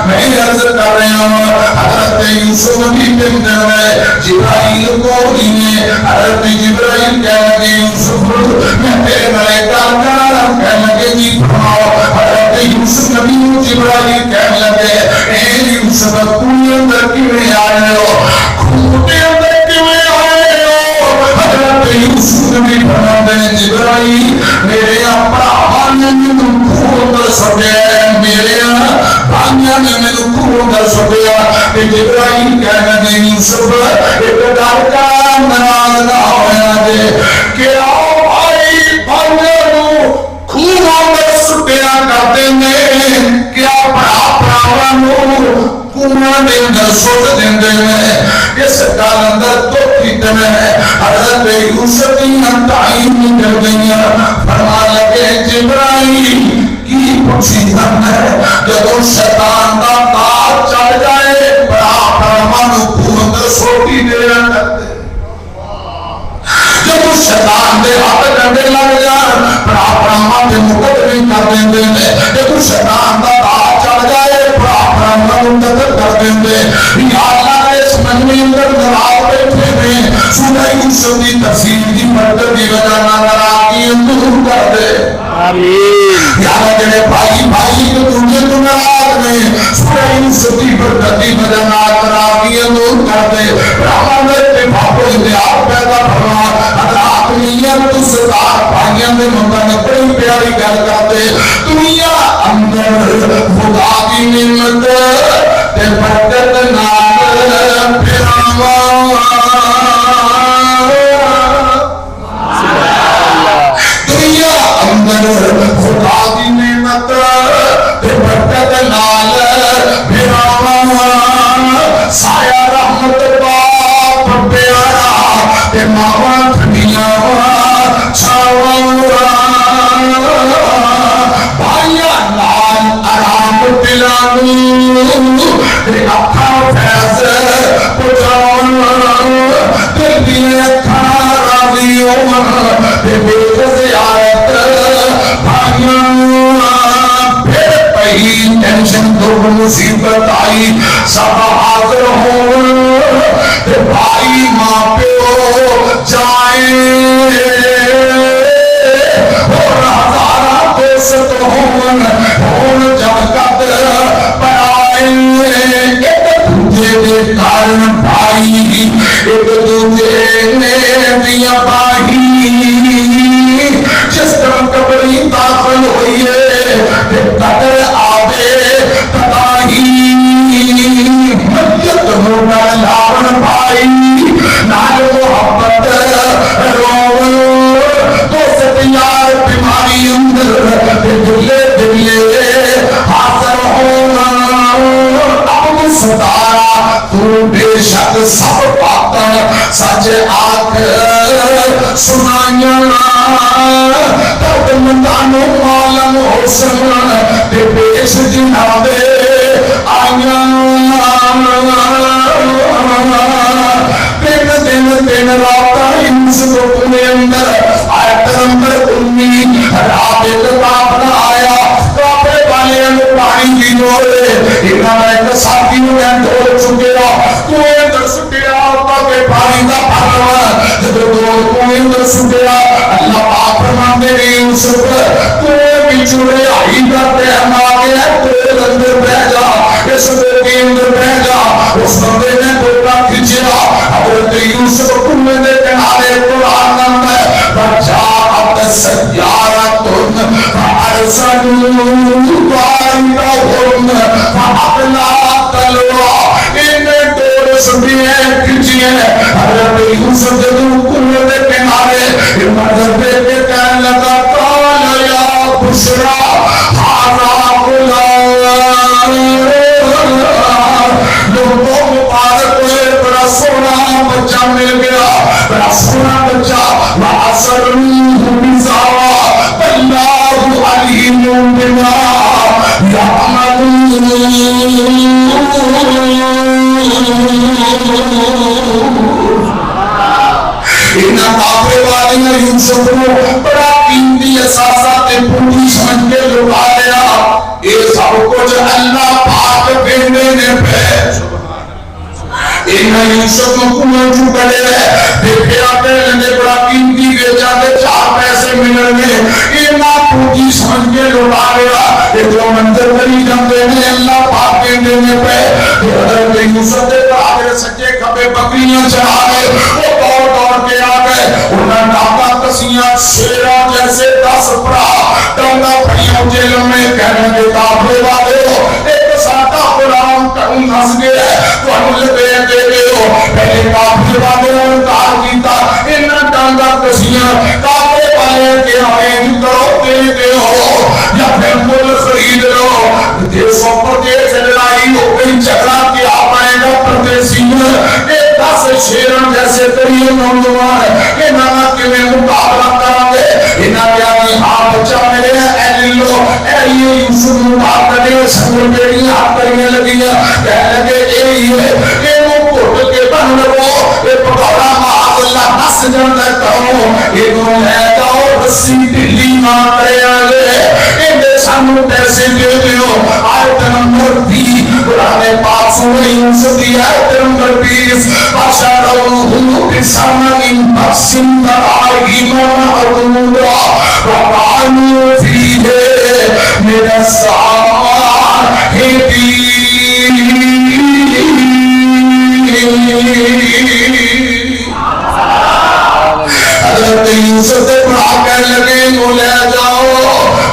میں عرض کر رہا ہوں حضرت یوسف بھی بن گئے. جبرائیل کو لیے حضرت جبرائیل کہنے لگے یوسف میں تیرے ملائکہ کارم کہنے لگے جی فرماؤ. حضرت یوسف نبی جبرائیل کہنے لگے اے یوسف کنویں اندر کیوں آئے ہو؟ کھوٹے اندر کیوں آئے ہو؟ حضرت یوسف نبی فرماتے ہیں جبرائیل میرے اپنا نے میں کھول کر سکے. میرے بانیاں نے میں کھول کر سکیا. کہ جبرائیل کہنے لگے یوسف ایک ڈر کا ناراض نہ ہویا دے کہ آؤ بھائی بانیاں کھولوں میں سٹیا کرتے ہیں. کیا بڑا پراوانوں کنواں دے اندر سٹ دیندے ہیں. اس گل اندر تو کتنے حضرت یوسف کی تعین نکل گئی. فرمان لگے جبرائیل کی مصیبت ہے جب شیطان کا تاج چڑھ جائے بڑا پراوانوں کھول سوٹی دے کرتے. جب شیطان دے ہاتھ ڈنڈے لگ جان بڑا پراوان دے مقدمے کر دیندے ہیں. جب شیطان کا تاج چڑھ جائے بڑا پراوان قتل کر دیندے. یا اللہ نے اس مجمع اندر نراض بیٹھے میں سورہ یوسف کی تفسیر کی برکت کی وجہ ناراضگی دور کر دے. آمین. یا اللہ جڑے بھائی بھائی کو تجھے تو ناراض نے سورہ یوسف کی برکتی بجنات راویہ دور کر دے برہمان اتفاق و اتحاد پیدا فرما حضرات نیت ستار بھائیوں نے مطلب بڑی پیاری گل کرتے دنیا اندر خدا کی نعمت تے برکت نال پھراواں دنیا اندر خدا کی نعمت تے برکت نال پھراواں سایہ رحمت باپ پیارا تے ماواں ٹھنڈیاں چھاواں بھائیاں نال آرام دلانو تے اکھاں فیض پہنچاون دل دی اکھاں راضی ہون تے بے زیارت بھائیاں پھر پئی ٹینشن دکھ مصیبت آئی سب حاضر ہون تے بھائی ماں پیو جائیں اور ہزارہ دوست ہون جب قدر پائیں ایک دوجے دے کارن بھائی ایک دوجے نے دیا باہی جس طرح قبری داخل ہوئی ہے قدر آوے تباہی مجد ہونا لاون بھائی نال محبت روون دوست یار بیماری اندر دلے دلے حاضر ہونا اب ستارا تو بے شک سب باتاں سچ آکھ سنائیاں درد مندانو عالم حسن تے پیش جنابے آئیاں دن رات انس کو پونے اندر آئے پیغمبر امی رات کتاب نہ آیا کعبے والے پانی کی نورے انہاں ایک ساتھی نے ڈھول چکے کوئی اندر سٹیا تاکہ پانی دا پھلوا جب کوئی اندر سٹیا اللہ پاک فرماندے نے یوسف کوئی بھی چڑے آئی کرتے ہم آگے کوئی اندر بہ جا اس کے اندر بہ جا اس بندے نے گوٹا کھچیا حضرت یوسف کنویں دے کنارے قرآن نام ہے فجاءت سیارۃ فارسلوا واردہم فأدلى تلوا انہیں ڈور سبیئے کھچیے حضرت یوسف جدو کنویں دے کنارے مدد دے کے کہنے لگا قال یا بشرا ہذا غلام لوگوں مبارک ہوئے بڑا سونا بچہ مل گیا بڑا سونا بچہ وَأَسَرُّوهُ بِزَارًا وَاللَّهُ عَلِيمٌ بِمَا يَعْمَلُونَ انہاں کعبے والیاں یوسف کو بڑا قیمتی اثاثہ تے پوری سمجھ کے لٹا لیا یہ سب کچھ اللہ پاک دینے نے پہ انہاں یوسف کو کنویں چوں کڈے دیکھے آتے لگے بڑا قیمتی بیچا دے 4 پیسے ملن گے انہاں پوری سمجھ کے لٹا لیا یہ جو منظر کری جاندے نے اللہ پاک دینے نے پہ حضرت یوسف دے آگے سچے کھبے بکریاں چڑھا گئے وہ دوڑ کے آ گئے انہاں ڈاکا کسیاں شیرہ جیسے 10 پرا ڈانگا پھڑیاں جیل میں کہنے کے کافرے والے ہو ایک ساٹا قرآن کہوں ہنس گیا تو ہم لبے دے گئے ہو پہلے کافرے والے ہو انکار کیتا انہاں ڈانگا کسیاں کافرے والے کے آئے کرو دے گئے ہو یا پھر مل خرید لو دیسوں پر دیس لڑائی ہو گئی جھگڑا کیا پائے گا پردیسیوں ایک 10 شیروں جیسے تریے نوجوان کہ نانا کیویں مقابلہ کریں گے انہاں کیا ہاں بچہ میرے اے لو اے یوسف مقابلے سنگ بیڑی ہاتھ کرنے لگیاں کہنے لگے اے وہ کوٹ کے بن لو اے پکوڑا معاذ اللہ نس جاندہ کرو اے کو لے جاؤ رسی دلی ماں کرے آگے اے دے سانو پیسے دے دیو آیت نمبر 20 قرآن پاک سورہ یوسف دی آیت نمبر 20 بشروہ بسمن بخش درائی معروضا وقالوا فیہ من السامان حضرت یوسف کے بڑا کہنے لگے نو لے جاؤ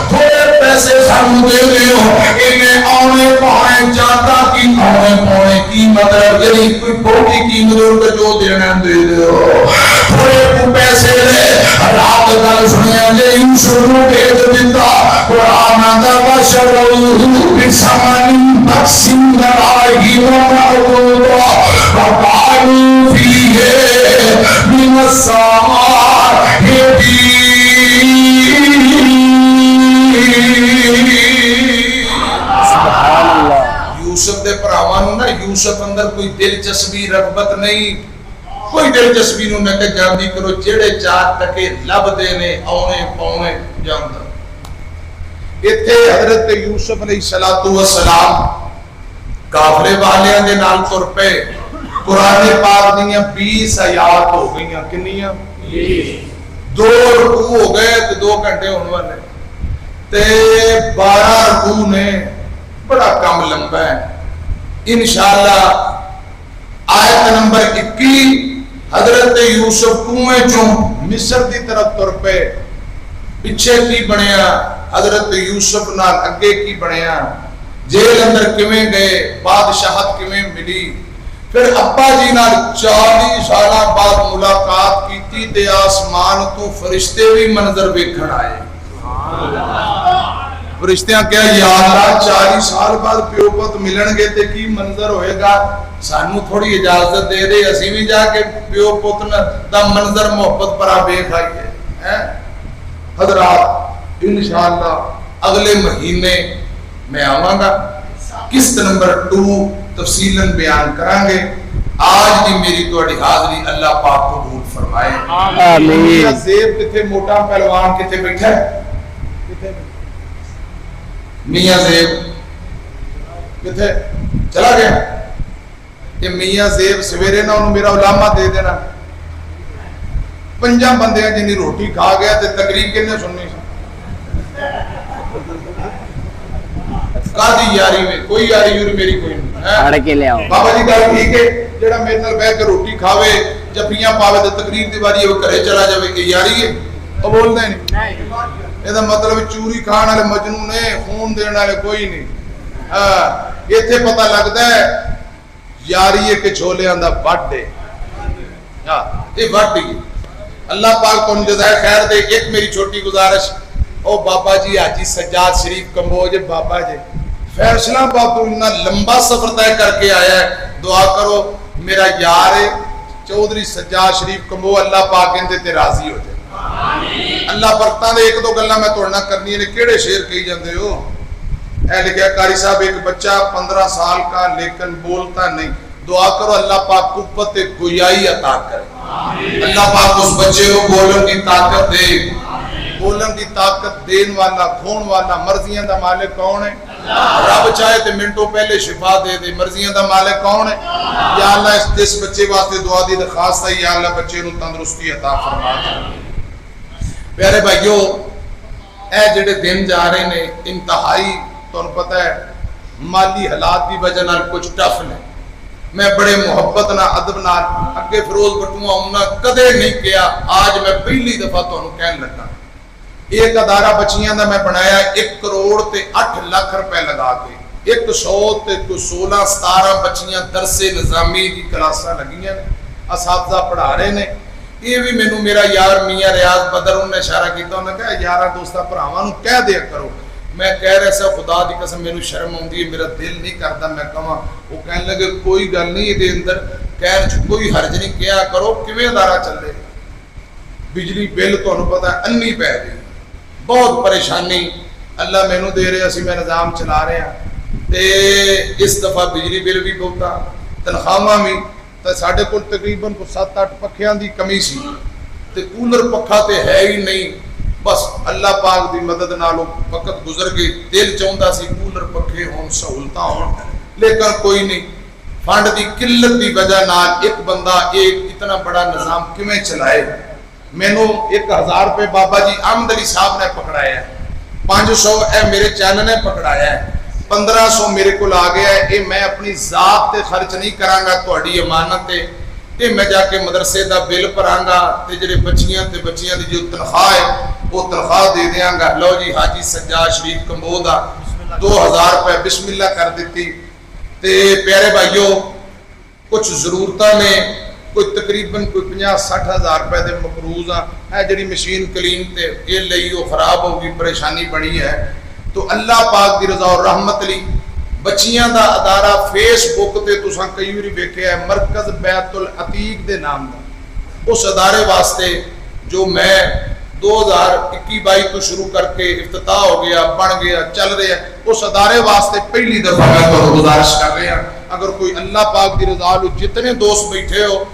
تھوڑے پیسے سانو دے دیو انہیں آنے پانے جاتا کی آنے پانے کی مدر یعنی کوئی بہتی کی مدر جو دینا دے دیو تھوڑے کو پیسے لے رات گل سنیا جے یوسف نو بھیج دیتا قرآن آدھا بشروہ بسمن بخشن درائی ومعروضا وقالوا فیہ من السمار یوسف دے پراوانوں نا یوسف اندر کوئی دلچسپی رغبت نہیں کوئی دلچسپی نو میں کہ جاندی کرو جڑے چار تکے لب دینے آنے پاؤنے جانتا اتھے حضرت یوسف علیہ السلام کافرے والیاں دے نال تر پہ قرآن پاک دیاں 20 آیات ہو گئیاں کنیاں 2 رکوع ہو گئے تو 2 گھنٹے ہونے والے تے 12 رکوع نے بڑا کم لمبا ہے انشاءاللہ آیت نمبر 21 حضرت یوسف کنویں چوں مصر دی طرف تر پہ پیچھے کی بنیا حضرت یوسف نال اگے کی بنیا جیل اندر کیویں گئے بادشاہت کیویں ملی پھر ابا جی نال 40 سالہ بعد ملاقات کیتی تے آسمان تو فرشتے بھی منظر ویکھن آئے فرشتیاں کیا یا اللہ 40 سال بعد پیو پت ملن گے تے کی منظر ہوئے گا سانو تھوڑی اجازت دے دے اسی بھی جا کے پیو پت دا منظر محبت پر ویکھ آئیے حضرات انشاءاللہ اگلے مہینے میں آواں گا قسط نمبر 2 تفصیلاً بیان کریں گے آج دی میری تواڈی حاضری اللہ پاک قبول فرمائے آمین میاں زیب کتے موٹا پہلوان کتے بیٹھا ہے کتے میاں زیب کتے چلا گیا کہ میاں زیب سویرے نہ انہوں میرا علامہ دے دینا 5 بندیاں جنہی روٹی کھا گیا تے تقریب کنے سننی قاضی یاری میں کوئی یاری یوری میری کوئی نہیں اڑ کے لے آؤ بابا جی گل ٹھیک ہے جڑا میرے نال بیٹھ کے روٹی کھاوے جفیاں پاوے تے تقریر دی واری او گھرے چلا جاوے کہ یاری ہے او بولدا نہیں اے دا مطلب چوری کھان والے مجنون نے خون دین والے کوئی نہیں ہاں ایتھے پتہ لگدا ہے یاری ہے کہ چھولیاں دا وڈ ہے ہاں اے وڈ ہے اللہ پاک کو جزائے خیر دے ایک میری چھوٹی گزارش او بابا جی حاجی سجاد شریف کمبوج بابا جی فیصلہ آباد تو اتنا لمبا سفر طے کر کے آیا ہے دعا کرو میرا یار ہے چودھری سجاد شریف کمبو اللہ پاک اندے تے راضی ہو جائے اللہ برکتاں دے 1-2 گلاں میں توڑنا کرنی ہے کیڑے شعر کہی جاندے ہو اے لکھیا قاری صاحب ایک بچہ 15 سال کا لیکن بولتا نہیں دعا کرو اللہ پاک قوت گویائی عطا کرے اللہ پاک اس بچے کو بولن کی طاقت دے بولن کی طاقت دین والا کھون والا مرضیاں دا مالک کون ہے رب چاہے تے منٹوں پہلے شفا دے دے مرضیاں دا مالک کون ہے یا اللہ اس بچے واسطے دعا دی درخواست ہے یا اللہ بچے نو تندرستی عطا فرما پیارے بھائیو اے جڑے دن جا رہے نے انتہائی تانوں پتہ ہے مالی حالات دی وجہ نال کچھ ٹف نے میں بڑے محبت نہ ادب نال اگے فروز بٹوا ہونا کدے نہیں کیا آج میں پہلی دفعہ تانوں کہن لگا ایک ادارہ بچیاں دا میں بنایا 1 کروڑ تے 8 لاکھ روپے لگا کے 100 تے 16-17 بچیاں درس نظامی دی کلاساں لگیاں نے اساتذہ پڑھا رہے نے یہ بھی مینوں میرا یار میاں ریاض بدر انہوں نے اشارہ کیتا انہوں نے کہا یارہ دوستہ پراواں نوں کہہ دیا کرو میں کہہ رہا سا خدا دی قسم مینوں شرم آندی ہے میرا دل نہیں کرتا میں کہاں وہ کہنے لگے کوئی گل نہیں دے اندر کہن چ کوئی حرج نہیں کیا کرو کیویں ادارہ چلے بجلی بل تانوں پتہ ہے انی پے گئی بہت پریشانی اللہ مینوں دے رہے اسی میں نظام چلا رہے ہیں تے اس دفعہ بجلی بل بھی بہتا تنخواہاں بھی تے ساڈے کول تقریباً 7-8 پکھیاں دی کمی سی تے کولر پکھا تے ہے ہی نہیں بس اللہ پاک دی مدد نالوں وقت گزر گئی دل چاہندا سی کولر پکھے ہون سہولتاں ہون لیکن کوئی نہیں فنڈ دی قلت دی وجہ نال ایک بندہ ایک اتنا بڑا نظام کیویں چلائے مینوں 1000 روپے بابا جی احمد علی صاحب نے پکڑایا ہے 500 اے میرے چینل نے پکڑایا ہے 1500 میرے کو آ گیا ہے، یہ میں اپنی ذات تے خرچ نہیں کرانگا، تہاڈی امانت ہے، تے میں جا کے مدرسے دا بل بھرانگا، تے جڑے بچیاں دی جو تنخواہ ہے وہ تنخواہ دے دیاں گا۔ لو جی حاجی سجاد شریف کمبود دا 2000 روپے بسم اللہ کر دیتی۔ تے پیارے بھائیو، کچھ ضرورتاں نے کوئی تقریباً کوئی 50-60 ہزار روپے دے مقروض ہے، جڑی مشین کلین تے یہ لئی وہ خراب ہوگی، پریشانی بڑی ہے، تو اللہ پاک دی رضا اور رحمت لی بچیاں دا ادارہ فیس بک تے تساں کئی واری ویکھیا ہے، مرکز بیت العتیق دے نام دا، اس ادارے واسطے جو میں 2021-22 تو شروع کر کے افتتاح ہو گیا، بن گیا، چل رہا ہے، اس ادارے واسطے پہلی دفعہ میں تو گزارش کر رہا ہوں، اگر کوئی اللہ پاک دی رضا لو جتنے دوست بیٹھے ہو